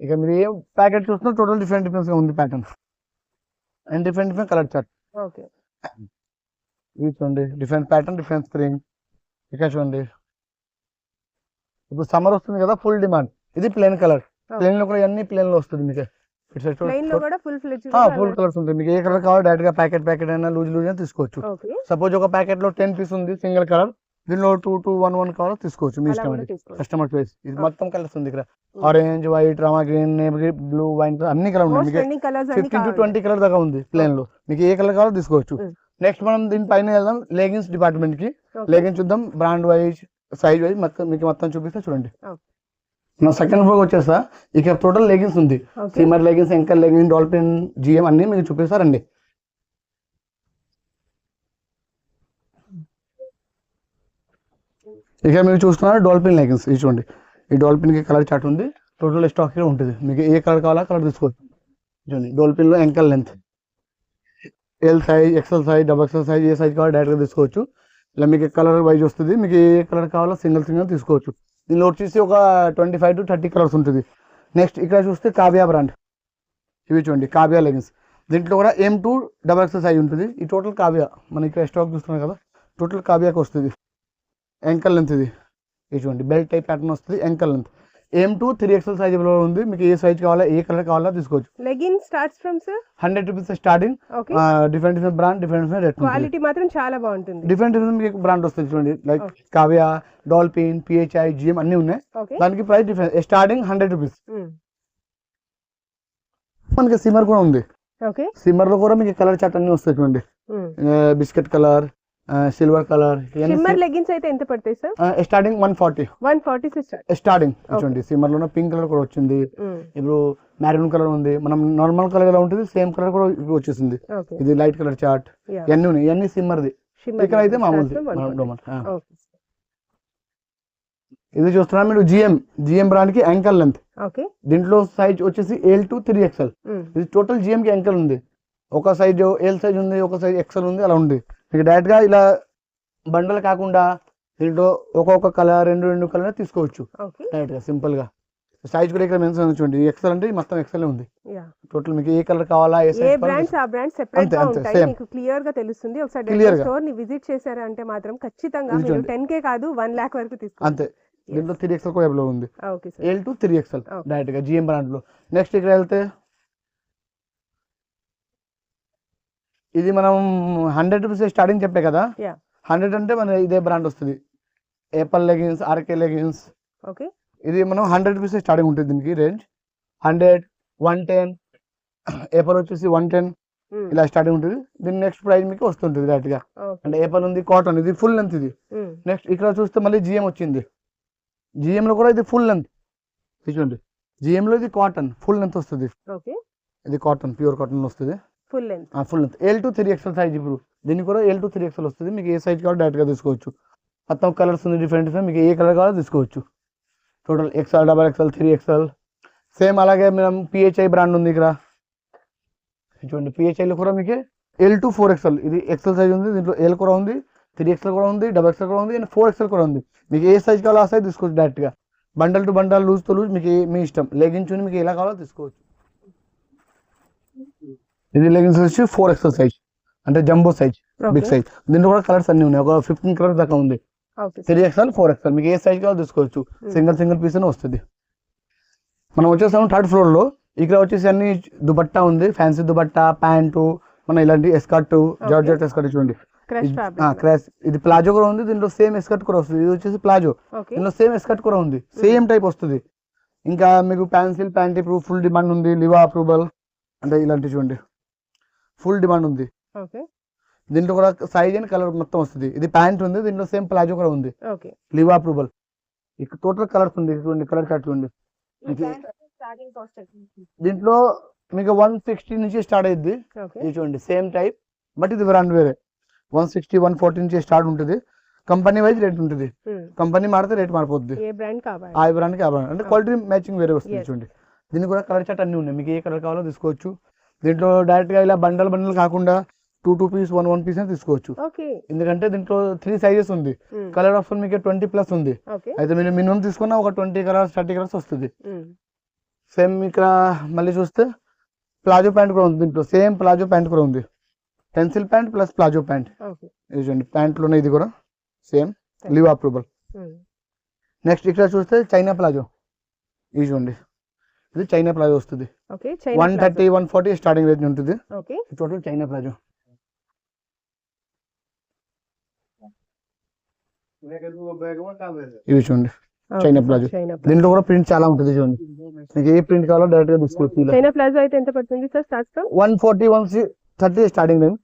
ఇక మీరు ఏ ప్యాకెట్ చూస్తున్నా టోటల్ డిఫరెంట్ గా ఉంది pattern and different colour chart. ఇవి చూడండి డిఫరెంట్ ప్యాటర్న్, డిఫరెంట్ స్ప్రింగ్. ఇక్కడ చూడండి, ఇప్పుడు సమ్మర్ వస్తుంది కదా, ఫుల్ డిమాండ్. ఇది ప్లెయిన్ కలర్. ప్లెయిన్ లో కూడా అన్ని ప్లెయిన్ లో వస్తుంది మీకు. ఫుల్ కలర్స్ ఉంటుంది. మీకు ఏ కలర్ కావాలో డైరెక్ట్ గా ప్యాకెట్ అయినా లూజ్ అయినా తీసుకోవచ్చు. సపోజ్ ఒక ప్యాకెట్ లో 10 పీస్ ఉంది సింగిల్ కలర్, దీనిలో 2211 కావాలో తీసుకోవచ్చు మీ ఇష్టం, కస్టమర్ చాయిస్. ఇది మొత్తం కలర్స్ ఉంది ఇక్కడ, orange, white, Rama green, navy blue, wine, అన్ని కలర్ ఉన్నాయి. మీకు 15 to 20 కలర్ దాకా ఉంది ప్లేన్ లో, మీకు ఏ కలర్ కావాలో తీసుకోవచ్చు. నెక్స్ట్ మనం దీని పైన వెళ్దాం లెగిన్స్ డిపార్ట్మెంట్ కి. లెగిన్స్ చూద్దాం బ్రాండ్ వైజ్, సైజ్ వైజ్ మీకు మొత్తం చూపిస్తా చూడండి. నా సెకండ్ ఫ్లోర్ వచ్చేస్తా, ఇక టోటల్ లెగిన్స్ ఉంది. Simar leggings, ఎంకల్ leggings, dolphin, GM అన్ని మీకు చూపిస్తారండి. ఇక మీరు చూస్తున్నారు డాల్ఫిన్ లెగిన్స్. ఇది చూడండి, ఈ డాల్ఫిన్ కి కలర్ చార్ట్ ఉంది, టోటల్ స్టాక్ ఇక్కడ ఉంటుంది. మీకు ఏ కలర్ కావాలా కలర్ తీసుకోవచ్చు. చూడండి డాల్ఫిన్ లో ankle length, L size, XL size, double XL size, ఏ సైజ్ కావాలో డైరెక్ట్గా తీసుకోవచ్చు. ఇలా మీకు కలర్ వైజ్ వస్తుంది, మీకు ఏ కలర్ కావాలో సింగిల్ తీసుకోవచ్చు. దీనిలో వచ్చేసి ఒక 25 to 30 కలర్స్ ఉంటుంది. నెక్స్ట్ ఇక్కడ చూస్తే కావ్యా బ్రాండ్, ఇవి చూడండి కావ్యా లెగిన్స్. దీంట్లో కూడా M2 డబల్ ఎక్సెల్ సైజ్ ఉంటుంది. ఈ టోటల్ కావ్యా, మన ఇక్కడ స్టాక్ చూస్తున్నాం కదా, టోటల్ కావ్యాకి వస్తుంది. ఎంకల్ లెంత్ ఇది చూడండి, బెల్ట్ టైప్ ప్యాటర్న్ వస్తుంది. ఎంకల్ లెంత్ M2 3XL సైజ్ లో ఉంది. మీకు ఏ సైజ్ కావాలా ఏ కలర్ కావాలా తీసుకోవచ్చు. Legging starts from sir 100 rupees starting. Different brand, different rate, quality మాత్రం చాలా బాగుంటుంది. డిఫరెంట్ మీకు బ్రాండ్ వస్తుంది చూడండి, లైక్ కావ్యా, డాల్ఫిన్, PHI, GM అన్ని ఉన్నాయి. దానికి ప్రైస్ డిఫరెంట్, స్టార్టింగ్ 100 రూపీస్. మనకి సిమర్ కూడా ఉంది. సిమర్ లో కూడా మీకు కలర్ చార్ట్ అన్ని వస్తాయి చూడండి, biscuit colour, silver colour. Shimmer leggings అయితే ఎంత పడతాయి సార్? Starting 140 starting. చూడండి సిమ్మర్ లోనే పింక్ కలర్ కూడా వచ్చింది, ఇప్పుడు మ్యారూన్ కలర్ ఉంది. మనం నార్మల్ కలర్ ఎలా ఉంటుంది సేమ్ కలర్ కూడా వచ్చేసింది. ఇది లైట్ కలర్ చార్ట్, ఇవన్నీ ఉన్నాయి. ఇవన్నీ సిమ్మర్ది. ఇక్కడ అయితే మామూలుది. ఇది చూస్తున్నా మీరు జిఎం బ్రాండ్ కి యాంకల్ లెంత్. దీంట్లో సైజ్ వచ్చేసి L to 3XL. ఇది టోటల్ జిఎం కి యాంకల్ ఉంది. ఒక సైజ్ ఎల్ సైజ్ ఉంది, ఒక సైజ్ ఎక్సెల్ ఉంది, అలా ఉంది. మీకు డైరెక్ట్ గా ఇలా బండల్ కాకుండా దీంట్లో ఒక్కొక్క కలర్ రెండు కలర్ తీసుకోవచ్చు డైరెక్ట్ గా సింపుల్ గా. సైజ్ కూడా ఇక్కడ మెన్షన్ చూడండి, ఎక్సెల్ అంటే మొత్తం ఎక్సెల్ ఉంది. టోటల్ మీకు ఏ కలర్ కావాలా, ఏ సైజ్ బ్రాండ్స్ ఆ బ్రాండ్ సెపరేట్ గా ఉంటాయి, మీకు క్లియర్ గా తెలుస్తుంది. ఒకసారి స్టోర్ ని విజిట్ చేశారంటే మాత్రం ఖచ్చితంగా మీరు 10K కాదు 1 lakh వరకు తీసుకోవచ్చు. అంతే. దీంట్లో 3XL కూడా అవైలబుల్ ఉంది, L to 3XL డైరెక్ట్ గా జిఎం బ్రాండ్ లో. నెక్స్ట్ ఇక్కడ వెళ్తే ఇది మనం 100 రూపీస్ స్టార్టింగ్ చెప్పే కదా, 100 అంటే మన ఇదే బ్రాండ్ వస్తుంది, ఏపల్ లెగిన్స్, RK లెగిన్స్. ఇది మనం 100 రూపీస్ స్టార్టింగ్ ఉంటుంది. దీనికి రేంజ్ 100, 110, ఏపల్ వచ్చేసి 110 ఇలా స్టార్టింగ్ ఉంటుంది. దీని నెక్స్ట్ ప్రైస్ మీకు వస్తుంటుంది డైరెక్ట్ గా. అంటే ఏపల్ ఉంది, కాటన్, ఇది ఫుల్ లెంత్. ఇది నెక్స్ట్ ఇక్కడ చూస్తే మళ్ళీ జిఎం వచ్చింది. జిఎం లో కూడా ఇది ఫుల్ లెంత్ చూడండి. జిఎం లో ఇది కాటన్ ఫుల్ లెంత్ వస్తుంది. ఇది కాటన్, ప్యూర్ కాటన్ వస్తుంది, full length. L to 3XL size. ఇప్పుడు దీనికి కూడా L to 3XL వస్తుంది. మీకు ఏ సైజ్ కావాలో డైరెక్ట్ గా తీసుకోవచ్చు. మొత్తం కలర్స్ ఉంది డిఫరెంట్, మీకు ఏ కలర్ కావాలో తీసుకోవచ్చు. Total XL, double XL, 3XL same. అలాగే మనం PHI బ్రాండ్ ఉంది ఇక్కడ చూడండి. PHI లో కూడా మీకు L to 4XL, ఇది XL సైజ్ ఉంది. దీంట్లో L కూడా ఉంది, 3XL కూడా ఉంది, డబల్ XL కూడా ఉంది, అండ్ 4XL కూడా ఉంది. మీకు ఏ సైజ్ కావాలో ఆ సైజ్ తీసుకోవచ్చు డైరెక్ట్ గా. బండల్ టు బండల్, లూజ్ తో లూజ్, మీకు మీ ఇష్టం. లెగిన్స్ మీకు ఎలా కావాలో తీసుకోవచ్చు. ఇది లెగిన్స్ వచ్చి 4XL సైజ్, అంటే జంబో సైజ్, బిగ్ సైజ్. దీంట్లో కూడా కలర్స్ అన్ని ఉన్నాయి, ఒక 15 కలర్స్ దాకా ఉంది. 3XL, 4XL మీకు ఏ సైజ్ కావాలో తీసుకోవచ్చు. సింగిల్ పీస్ అని వస్తుంది. మనం వచ్చేసాము 3rd ఫ్లోర్ లో. ఇక్కడ వచ్చేసి అన్ని దుపట్టా ఉంది, ఫ్యాన్సీ దుపట్టా, ప్యాంటు, మన ఇలాంటి ఎస్కర్ట్, జార్జెట్ ఎస్కర్ట్ చూడండి. ఇది ప్లాజో కూడా ఉంది. దీంట్లో సేమ్ ఎస్కర్ట్ కూడా వస్తుంది. ఇది వచ్చేసి ప్లాజో, దీంట్లో సేమ్ ఎస్కర్ట్ కూడా ఉంది, సేమ్ టైప్ వస్తుంది. ఇంకా మీకు పెన్సిల్ ప్యాంట్ ఇప్పుడు ఫుల్ డిమాండ్ ఉంది, లివా అప్రూవల్ అంటే ఇలాంటి చూడండి ఫుల్ డిమాండ్ ఉంది. దీంట్లో కూడా సైజ్ అండ్ కలర్ మొత్తం వస్తుంది. ఇది ప్యాంట్ ఉంది, దీంట్లో సేమ్ ప్లాజో కూడా ఉంది, లివా అప్రూవల్. ఇక్కడ టోటల్ కలర్స్ ఉంది చూడండి, కలర్ చార్ట్ చూడండి. దీంట్లో మీకు 160 నుంచి స్టార్ట్ అయ్యింది. ఇది చూడండి సేమ్ టైప్, బట్ ఇది బ్రాండ్ వేరే. 160, 140 నుంచి స్టార్ట్ ఉంటుంది. కంపెనీ వైజ్ రేట్ ఉంటుంది, కంపెనీ మారితే రేట్ మారిపోద్ది. ఆ బ్రాండ్ కి ఆ బ్రాండ్ అంటే క్వాలిటీ మ్యాచింగ్ వేరే వస్తుంది చూడండి. దీనికి కూడా కలర్ చార్ట్ అన్ని ఉన్నాయి, మీకు ఏ కలర్ కావాలో తీసుకోవచ్చు. దీంట్లో డైరెక్ట్ గా ఇలా బండల్ కాకుండా 2 పీస్, 1 పీస్ అని తీసుకోవచ్చు. ఎందుకంటే దీంట్లో 3 సైజెస్ ఉంది. కలర్ ఆప్షన్ మీకు 20+ ఉంది. అయితే మీరు మినిమం తీసుకున్నా ఒక 20 కలర్స్ 30 కలర్స్ వస్తుంది. సేమ్ ఇక్కడ మళ్ళీ చూస్తే ప్లాజో ప్యాంట్ కూడా ఉంది. దీంట్లో సేమ్ ప్లాజో ప్యాంట్ కూడా ఉంది, pencil pant plus palazzo pant. ఇది చూడండి ప్యాంట్లోనే ఇది కూడా సేమ్ లివ్ అప్రూవల్. నెక్స్ట్ ఇక్కడ చూస్తే చైనా ప్లాజో. ఇది చూడండి, ఇది చైనా ప్లాజో వస్తుంది. 130, 140 స్టార్టింగ్ రేంజ్ ఉంటుంది. Total China palazzo. ఇవి చూడండి చైనా ప్లాజో. దీంట్లో కూడా ప్రింట్ చాలా ఉంటుంది చూడండి. మీకు ఏ ప్రింట్ కావాలో డైరెక్ట్ గా తీసుకోవచ్చు. చైనా ప్లాజో అయితే ఎంత పడుతుంది sir? Start from 140 130 starting time.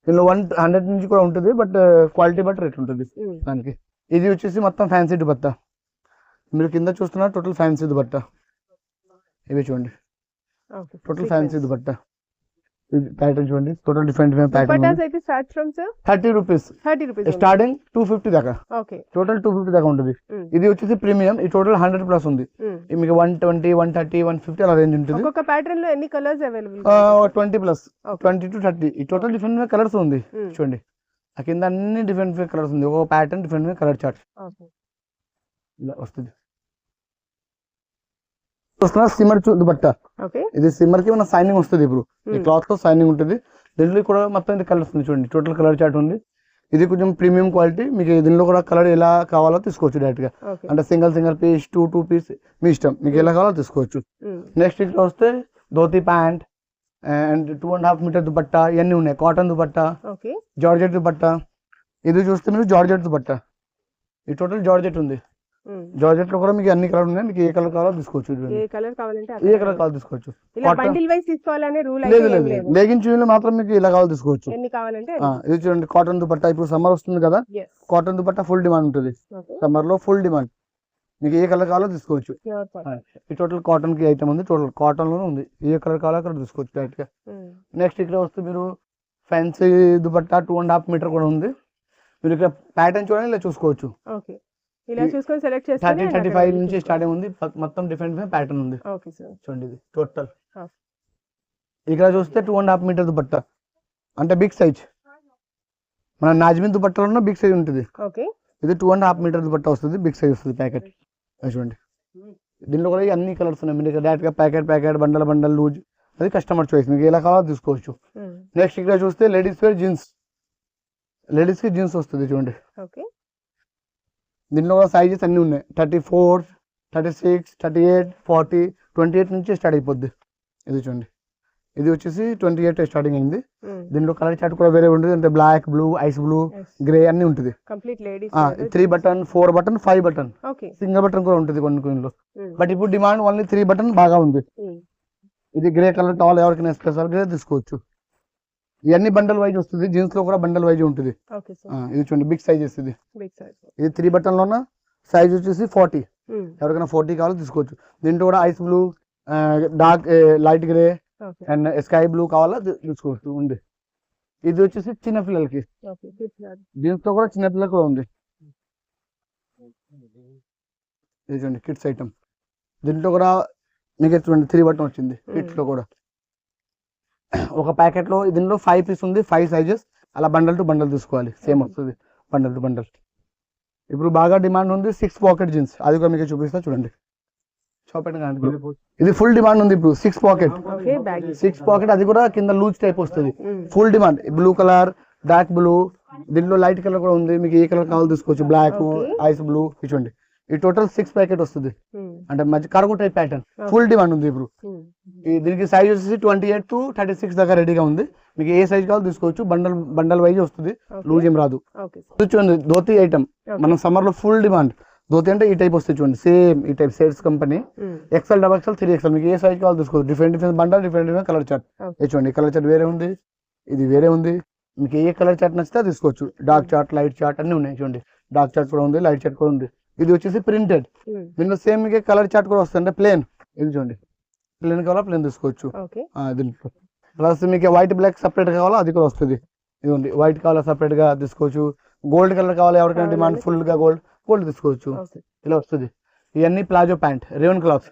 దీనిలో 100 నుంచి కూడా ఉంటుంది, బట్ క్వాలిటీ బట్ రేట్ ఉంటుంది దానికి. ఇది వచ్చేసి మొత్తం ఫ్యాన్సీ దుపట్టా. మీరు కింద చూస్తున్నారు టోటల్ ఫ్యాన్సీ దుపట్టా. ఇవి చూడండి టోటల్ ఫ్యాన్సీ దుపట్టా ప్యాటర్న్ చూడండి. Total different pattern. 30 rupees starting 250 దాకా. టోటల్ 250 దాకా ఉంటుంది. ఇది వచ్చేసి ప్రీమియం. ఈ టోటల్ 100 ప్లస్ ఉంది. మీకు 120 130 150 అలా రేంజ్ ఉంటుంది. ఒక్కొక్క ప్యాటర్న్ లో ఎన్ని కలర్స్ అవైలబుల్? 20 plus 20 to 30. ఈ టోటల్ డిఫరెంట్ కలర్స్ ఉంది చూడండి. ఆ కింద అన్ని డిఫరెంట్ కలర్స్ ఉంది. ఒక్కొక్క ప్యాటర్న్ డిఫరెంట్ కలర్ చార్ట్ ఇలా వస్తుంది. సిమ్మర్ దుపట్టా. ఇది సిమ్మర్ కి మన సైనింగ్ వస్తుంది. ఇప్పుడు ఈ క్లాత్ లో సైనింగ్ ఉంటుంది. దీంట్లో కూడా మొత్తం ఇది కలర్స్ ఉంది చూడండి. టోటల్ కలర్ చార్ట్ ఉంది. ఇది కొంచెం ప్రీమియం క్వాలిటీ. మీకు దీనిలో కూడా కలర్ ఎలా కావాలో తీసుకోవచ్చు డైరెక్ట్ గా. అంటే సింగిల్ పీస్ 2 పీస్ మీ ఇష్టం. మీకు ఎలా కావాలో తీసుకోవచ్చు. నెక్స్ట్ ఇక్కడ వస్తే dhoti pant and 2.5 metre dupatta ఇవన్నీ ఉన్నాయి. Cotton dupatta, georgette dupatta. ఇది చూస్తే మీరు జార్జెట్ దుపట్టా. ఈ టోటల్ జార్జెట్ ఉంది. జార్జెట్ లో కూడా మీకు అన్ని కలర్ ఉన్నాయి. మీకు ఏ కలర్ కావాలో తీసుకోవచ్చు. ఏ కలర్ కావాలో తీసుకోవచ్చు. లెగిన్ చూడీలు మాత్రం మీకు ఇలా కావాలో తీసుకోవచ్చు. ఇది చూడండి కాటన్ దుపట్టా. ఇప్పుడు సమ్మర్ వస్తుంది కదా, కాటన్ దుపట్టా ఫుల్ డిమాండ్ ఉంటుంది. సమ్మర్ లో ఫుల్ డిమాండ్. మీకు ఏ కలర్ కావాలో తీసుకోవచ్చు. ఈ టోటల్ కాటన్ కి ఐటమ్ ఉంది. టోటల్ కాటన్ లోనే ఉంది. ఏ కలర్ కావాలో అక్కడ తీసుకోవచ్చు డైరెక్ట్ గా. నెక్స్ట్ ఇక్కడ వస్తే మీరు ఫ్యాన్సీ దుపట్టా 2.5 మీటర్ కూడా ఉంది. మీరు ఇక్కడ ప్యాటర్న్ చూడండి ఇలా చూసుకోవచ్చు. 30-35 నుంచి స్టార్టింగ్ ఉంది. మొత్తం డిఫరెంట్ ప్యాటర్న్ ఉంది చూడండి. ఇది టోటల్ ఇక్కడ చూస్తే 2.5 మీటర్ దుపట్టా అంటే బిగ్ సైజ్. మన నాజ్మిన్ దుపట్టాలో బిగ్ సైజ్ ఉంటుంది. ఇది 2.5 మీటర్ దుపట్టా వస్తుంది. బిగ్ సైజ్ వస్తుంది ప్యాకెట్. చూడండి దీనిలో కూడా అన్ని కలర్స్ ఉన్నాయి. మీరు డైరెక్ట్ గా ప్యాకెట్ బండల్ లూజ్ అది కస్టమర్ చాయిస్. మీకు ఎలా కావాలో తీసుకోవచ్చు. నెక్స్ట్ ఇక్కడ చూస్తే లేడీస్ వేర్ జీన్స్. లేడీస్ కి జీన్స్ వస్తుంది చూడండి. దీనిలో కూడా సైజెస్ అన్ని ఉన్నాయి. 34, 36, 38, 40, 28 నుంచి స్టార్ట్ అయిపోద్ది. ఇది చూడండి. ఇది వచ్చేసి 28 స్టార్టింగ్ అయింది. దీనిలో కలర్ చార్ట్ కూడా వేరే ఉంటుంది. అంటే black, blue, ice blue, grey అన్ని ఉంటుంది. 3 button, 4 button, 5 button, single button కూడా ఉంటుంది కొన్ని. బట్ ఇప్పుడు డిమాండ్ ఓన్లీ 3 బటన్ బాగా ఉంది. ఇది గ్రే కలర్ కావాలి ఎవరికైనా స్పెషల్ గ్రే తీసుకోవచ్చు. ఇవన్నీ బండల్ వైజ్ వస్తుంది. జీన్స్ లో కూడా బండల్ వైజ్ ఉంటుంది. ఇది చూడండి బిగ్ సైజ్ వస్తుంది. ఇది 3 బటన్ లోన సైజ్ వచ్చేసి 40. ఎవరికైనా 40 కావాలో తీసుకోవచ్చు. దీంట్లో కూడా ice blue, dark light grey and sky blue కావాలా తీసుకోవచ్చు ఉంది. ఇది వచ్చేసి చిన్న పిల్లలకి. జీన్స్ లో కూడా చిన్న పిల్లలకి కూడా ఉంది. ఇది చూడండి కిడ్స్ ఐటమ్. దీంట్లో కూడా మీకు చూడండి 3 బటన్ వచ్చింది. కిడ్స్ లో కూడా ఒక ప్యాకెట్ లో దీనిలో 5 పీస్ ఉంది. 5 సైజెస్ అలా బండల్ టు బండల్ తీసుకోవాలి. సేమ్ వస్తుంది బండల్ టు బండల్. ఇప్పుడు బాగా డిమాండ్ ఉంది 6 పాకెట్ జీన్స్. అది కూడా మీకు చూపిస్తా చూడండి. ఇది ఫుల్ డిమాండ్ ఉంది ఇప్పుడు 6 పాకెట్. అది కూడా కింద లూజ్ టైప్ వస్తుంది. Full demand. Blue colour, dark blue, దీనిలో లైట్ కలర్ కూడా ఉంది. మీకు ఏ కలర్ కావాలో తీసుకోవచ్చు. Black, ice blue. చూడండి ఈ టోటల్ 6 ప్యాకెట్ వస్తుంది. అంటే మంచి cargo type pattern. Full demand ఉంది ఇప్పుడు. దీనికి సైజ్ వచ్చేసి 28 to 36 దాకా రెడీగా ఉంది. మీకు ఏ సైజ్ కావాలో తీసుకోవచ్చు. బండల్ వైజ్ వస్తుంది. లూజ్ ఏం రాదు. చూడండి ధోతి ఐటమ్. మనం సమ్మర్ లో ఫుల్ డిమాండ్. ధోతి అంటే ఈ టైప్ వస్తుంది చూడండి. సేమ్ ఈ type sales company. XL, XXL, 3XL. మీకు ఏ సైజ్ కావాలో తీసుకోవచ్చు. Different bundle, different colour chart. చూడండి కలర్ చార్ట్ వేరే ఉంది. ఇది వేరే ఉంది. మీకు ఏ కలర్ చార్ట్ నచ్చితే తీసుకోవచ్చు. డార్క్ చార్ట్, లైట్ చార్ట్ అన్ని ఉన్నాయి చూడండి. డార్క్ చార్ట్ కూడా ఉంది, లైట్ చార్ట్ కూడా ఉంది. ఇది వచ్చేసి ప్రింటెడ్. దీనిలో సేమ్ మీకు కలర్ చార్ట్ కూడా వస్తుంది. అంటే ప్లేన్. ఇది చూడండి ప్లేన్ కావాలా ప్లేన్ తీసుకోవచ్చు. దీంట్లో ప్లస్ మీకు వైట్ బ్లాక్ సపరేట్ కావాలా అది కూడా వస్తుంది. ఇదిగోండి వైట్ కావాలా సపరేట్ గా తీసుకోవచ్చు. గోల్డ్ కలర్ కావాలి ఎవరికైనా డిమాండ్ ఫుల్ గా గోల్డ్ తీసుకోవచ్చు. ఇలా వస్తుంది. ఇవన్నీ ప్లాజో ప్యాంట్, రేవన్ క్లాత్.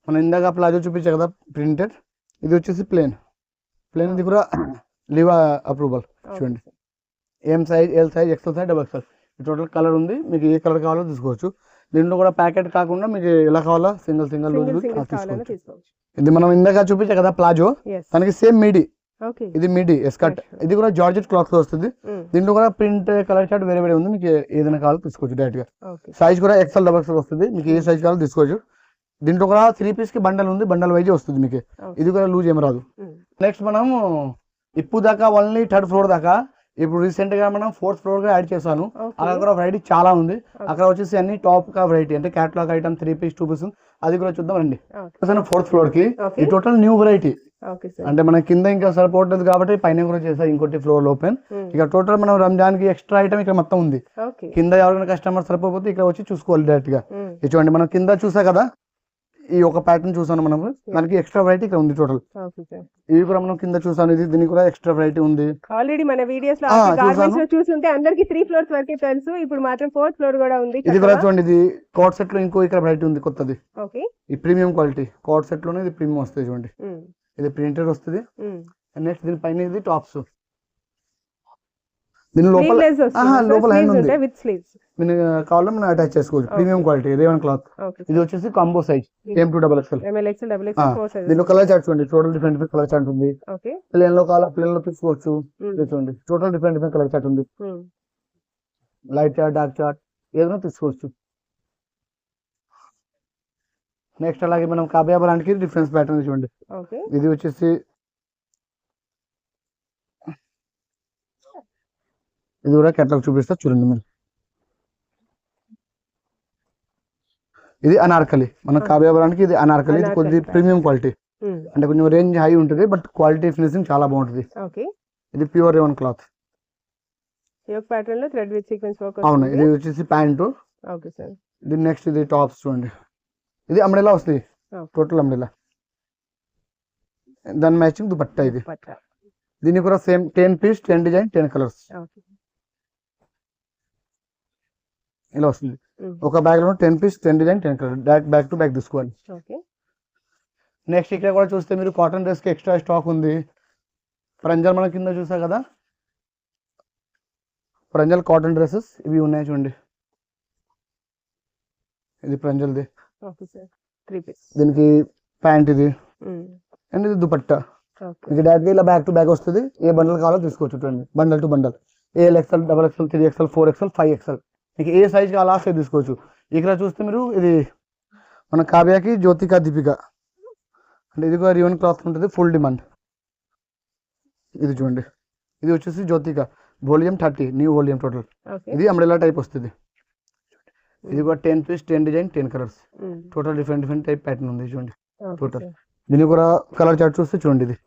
మనం ఇందాక ప్లాజో చూపించా కదా ప్రింటెడ్. ఇది వచ్చేసి ప్లేన్. ఇది కూడా లివా అప్రూవల్. చూడండి M size, L size, XL size, XXL. Total colour ఉంది. మీకు ఏ కలర్ కావాలో తీసుకోవచ్చు. దీంట్లో కూడా ప్యాకెట్ కాకుండా మీకు ఎలా కావాలా సింగిల్ తీసుకోవచ్చు. ఇది మనం ఇందాక చూపించా కదా ప్లాజో, దానికి సేమ్ మిడి. ఇది మిడి ఎస్కట్. ఇది కూడా జార్జెట్ క్లాత్ లో వస్తుంది. దీంట్లో కూడా ప్రింట్ కలర్ చార్ట్ వేరే వేరే ఉంది. మీకు ఏదైనా కావాలో తీసుకోవచ్చు డైరెక్ట్ గా. సైజ్ కూడా XL, XXL వస్తుంది. మీకు ఏ సైజ్ కావాలో తీసుకోవచ్చు. దీంట్లో కూడా 3 పీస్ కి బండల్ ఉంది. బండల్ వైజ్ వస్తుంది మీకు. ఇది కూడా లూజ్ ఏం రాదు. నెక్స్ట్ మనం ఇప్పు దాకా ఓన్లీ 3rd ఫ్లోర్ దాకా ఇప్పుడు రీసెంట్ గా మనం 4th ఫ్లోర్ గా యాడ్ చేశాను. అక్కడ కూడా వెరైటీ చాలా ఉంది. అక్కడ వచ్చేసి అన్ని టాప్ గా వెరైటీ అంటే క్యాటలాగ్ ఐటమ్ 3 పీస్ 2 పీస్ అది కూడా చూద్దాం రండి. 4th ఫ్లోర్ కి ఈ టోటల్ న్యూ వెరైటీ అంటే మన కింద ఇంకా సరిపోవట్లేదు కాబట్టి పైన కూడా చేసా ఇంకోటి ఫ్లోర్ ఓపెన్. ఇక టోటల్ మనం రంజాన్ కి ఎక్స్ట్రా ఐటమ్ ఇక్కడ మొత్తం ఉంది. కింద ఎవరైనా కస్టమర్ సరిపోతే ఇక్కడ వచ్చి చూసుకోవాలి డైరెక్ట్ గా. చూడండి మనం కింద చూసా కదా ఈ ఒక ప్యాటర్న్ చూసాను మనం, దానికి ఎక్స్ట్రా వెరైటీ ఇక్కడ ఉంది టోటల్. ఇవి కూడా మనం కింద చూసాను, ఇది దీనికి కూడా ఎక్స్ట్రా వెరైటీ ఉంది. ఆల్రెడీ మన వీడియోస్ లో గార్మెంట్స్ లో చూస్తుంటే అందరికి 3 ఫ్లోర్స్ వరకే తెలుసు, ఇప్పుడు మాత్రం 4th ఫ్లోర్ కూడా ఉంది. ఇది కూడా చూడండి, ఇది కోట్ సెట్ లో ఇంకో ఇక్కడ వెరైటీ ఉంది కొత్తది. ఈ ప్రీమియం క్వాలిటీ కోట్ సెట్ లోనే ఇది ప్రీమియం వస్తుంది చూడండి. ఇది ప్రింటెడ్ వస్తుంది. నెక్స్ట్ దీని పైన ఇది టాప్స్, దీని లోపల హ్యాండ్ ఉంది, మీరు కావాలంటే మనం అటాచ్ చేసుకోవచ్చు. Premium quality Revan cloth. ఇది వచ్చేసి కాంబో సైజ్ M2XL. దీనిలో కలర్ చార్ట్ చూడండి, టోటల్ డిఫరెంట్ కలర్ చార్ట్ ఉంది. ప్లేన్ లో కావాలా ప్లేన్ లో తీసుకోవచ్చు. చూడండి టోటల్ డిఫరెంట్ కలర్ చార్ట్ ఉంది. లైట్ చార్ట్ డార్క్ చార్ట్ ఏదైనా తీసుకోవచ్చు. నెక్స్ట్ అలాగే మనం కాబియా బ్రాండ్ కి డిఫరెన్స్ ప్యాటర్న్ చూడండి. ఇది వచ్చేసి ఇది కూడా కేటలాగ్ చూపిస్తా చూడండి మీరు. ఇది అనార్కలి, మన కాబియా బ్రాండ్ కి ఇది అనార్కలి. ఇది కొద్ది ప్రీమియం క్వాలిటీ అంటే కొంచెం రేంజ్ హై ఉంటుంది, బట్ క్వాలిటీ ఫినిషింగ్ చాలా బాగుంటుంది. ఇది ప్యూర్ రేవన్ క్లాత్. అవును, ఇది వచ్చేసి ప్యాంటు. ఇది నెక్స్ట్ ఇది టాప్స్ చూడండి, ఇది అంబ్రెలా వస్తుంది, టోటల్ అంబ్రెలా. దాని మ్యాచింగ్ దుపట్టా. ఇది దీనికి కూడా సేమ్ 10 పీస్ 10 డిజైన్ 10 కలర్స్ ఇలా వస్తుంది. ఒక బ్యాగ్ లో 10 piece 10 design 10 colour back to back తీసుకోవాలి. నెక్స్ట్ ఇక్కడ కూడా చూస్తే మీరు కాటన్ డ్రెస్ కి ఎక్స్ట్రా స్టాక్ ఉంది. ప్రంజల్ మన కింద చూసా కదా, ప్రంజల్ కాటన్ డ్రెస్సెస్ ఇవి ఉన్నాయి చూడండి. ఇది ప్రంజల్ది, దీనికి ప్యాంట్ ఇది అండ్ ఇది దుపట్టా. ఇది డైరెక్ట్ ఇలా బ్యాక్ టు బ్యాక్ వస్తుంది. ఏ బండల్ కావాలో తీసుకోవచ్చు. చూడండి bundle to bundle, AL XL XXL 3XL 4XL 5XL మీకు ఏ సైజ్ కావాలో ఆ సైజ్ తీసుకోవచ్చు. ఇక్కడ చూస్తే మీరు ఇది మన కావ్యాకి జ్యోతిక దీపిక అంటే ఇది కూడా రివన్ క్లాత్ ఉంటుంది, ఫుల్ డిమాండ్. ఇది చూడండి, ఇది వచ్చేసి Jyothika volume 30 new volume total. ఇది అంబ్రెలా టైప్ వస్తుంది. ఇది కూడా 10 piece 10 design 10 colours total different type pattern ఉంది చూడండి టోటల్. దీనికి కూడా కలర్ చార్ట్ చూస్తే చూడండి, ఇది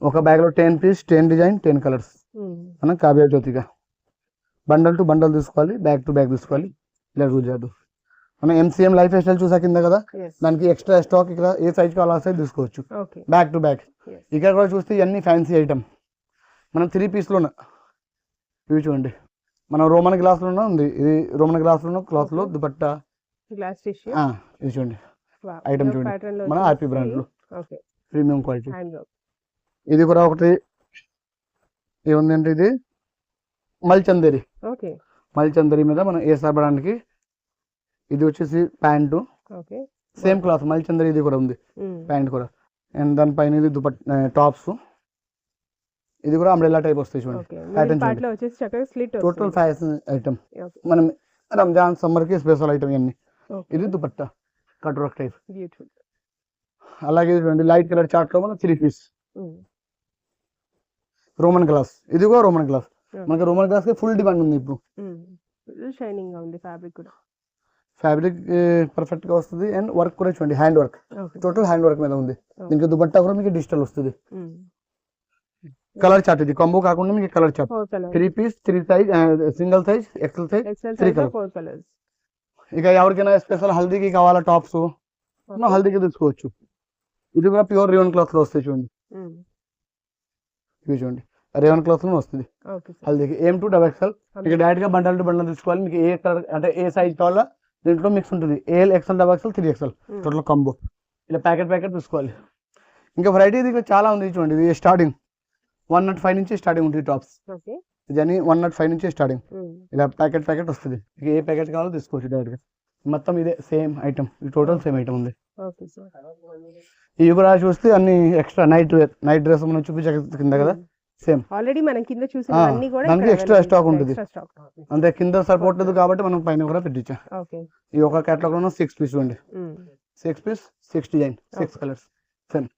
ఒక బ్యాగ్ లో 10 పీస్ 10 డిజైన్ 10 కలర్స్ మన Kavya Jyothika. Bundle to bundle తీసుకోవాలి, బ్యాగ్ టు బ్యాగ్ తీసుకోవాలి. ఇలా రూజ్ చేయద్దు. మనం MCM లైఫ్ స్టైల్ చూసా కింద కదా, దానికి ఎక్స్ట్రా స్టాక్ ఇక్కడ ఏ సైజ్ కావాలో ఆ సైజ్ తీసుకోవచ్చు బ్యాక్ టు బ్యాక్. ఇక్కడ కూడా చూస్తే ఇవన్నీ ఫ్యాన్సీ ఐటమ్ మనం 3 పీస్లోనే. ఇవి చూడండి మనం రోమన్ గ్లాస్ లోనే ఉంది. ఇది రోమన్ గ్లాస్ లో క్లాత్ లో దుపట్టా ఇది చూడండి ఐటమ్ చూడండి మన RP బ్రాండ్ లో ప్రీమియం క్వాలిటీ. ఇది కూడా ఒకటి ఏముందంటే ఇది మల్చందేరి. మల్చందేరి మీద మనం ఏసార్ బ్రాండ్ కి ఇది వచ్చేసి ప్యాంటు సేమ్ క్లాత్ మల్చందేరి. ఇది కూడా ఉంది ప్యాంట్ కూడా. అండ్ దానిపైన ఇది దుపట్టా టాప్స్. ఇది కూడా అంబ్రెల్లా టైప్ వస్తాయి చూడండి. టోటల్ ఫ్యాషన్ ఐటమ్ మనం రంజాన్ సమ్మర్ కి స్పెషల్ ఐటమ్ ఇవన్నీ. ఇది దుపట్టా కట్ వర్క్ టైప్. అలాగే చూడండి లైట్ కలర్ చార్ట్ లో మనం 3 పీస్ రోమన్ గ్లాస్. ఇది కూడా రోమన్ గ్లాస్. మనకి రోమన్ గ్లాస్ కి ఫుల్ డిమాండ్ ఉంది ఇప్పుడు. షైనింగ్ గా ఉంది ఫ్యాబ్రిక్ కూడా. ఫ్యాబ్రిక్ పర్ఫెక్ట్ గా వస్తుంది. అండ్ వర్క్ కూడా చూడండి hand work, total hand work మీద ఉంది. దీనికి దుపట్టా కూడా మీకు డిజిటల్ వస్తుంది. కలర్ చార్ట్ ఇది కాంబో కాకుండా మీకు colour chart 3 piece 3 size single size XL size 3 colours. ఇక ఎవరికైనా స్పెషల్ హల్దీకి కావాలా టాప్స్ హల్దీకి తీసుకోవచ్చు. ఇది కూడా ప్యూర్ రేవన్ క్లాత్ లో వస్తాయి చూడండి. ఇవి చూడండి రేవన్ క్లాత్ లో వస్తుంది హల్దీకి. M2XL ఇక డైరెక్ట్ గా బండల్ టు బండల్ తీసుకోవాలి. మీకు ఏ కలర్ అంటే ఏ సైజ్ కావాలా దీంట్లో మిక్స్ ఉంటుంది. AL XL XXL 3XL total combo. ఇలా ప్యాకెట్ తీసుకోవాలి. ఇంకా వెరైటీ ఇది చాలా ఉంది చూడండి. ఇది స్టార్టింగ్ 105 నుంచి స్టార్టింగ్ ఉంటుంది టాప్స్. ఇది అని 105 నుంచి స్టార్టింగ్. ఇలా ప్యాకెట్ వస్తుంది. ఏ ప్యాకెట్ కావాలో తీసుకోవచ్చు డైరెక్ట్ గా. మొత్తం ఇదే same item, total same item ఉంది. ఇవి కూడా చూస్తే అన్ని ఎక్స్ట్రా నైట్ డ్రెస్ మనం చూపించే కింద కదా సేమ్. ఆల్రెడీ మనం కింద చూసిన అన్ని కూడా దానికి ఎక్స్ట్రా స్టాక్ ఉంటుంది. అంతే కింద సపోర్ట్ లేదు కాబట్టి మనం పైన కూడా పెట్టించాం. ఈ ఒక కేటలాగ్ లో 6 పీస్ ఉంది. 6 పీస్ 6 డిజైన్ 6 కలర్స్ సేమ్.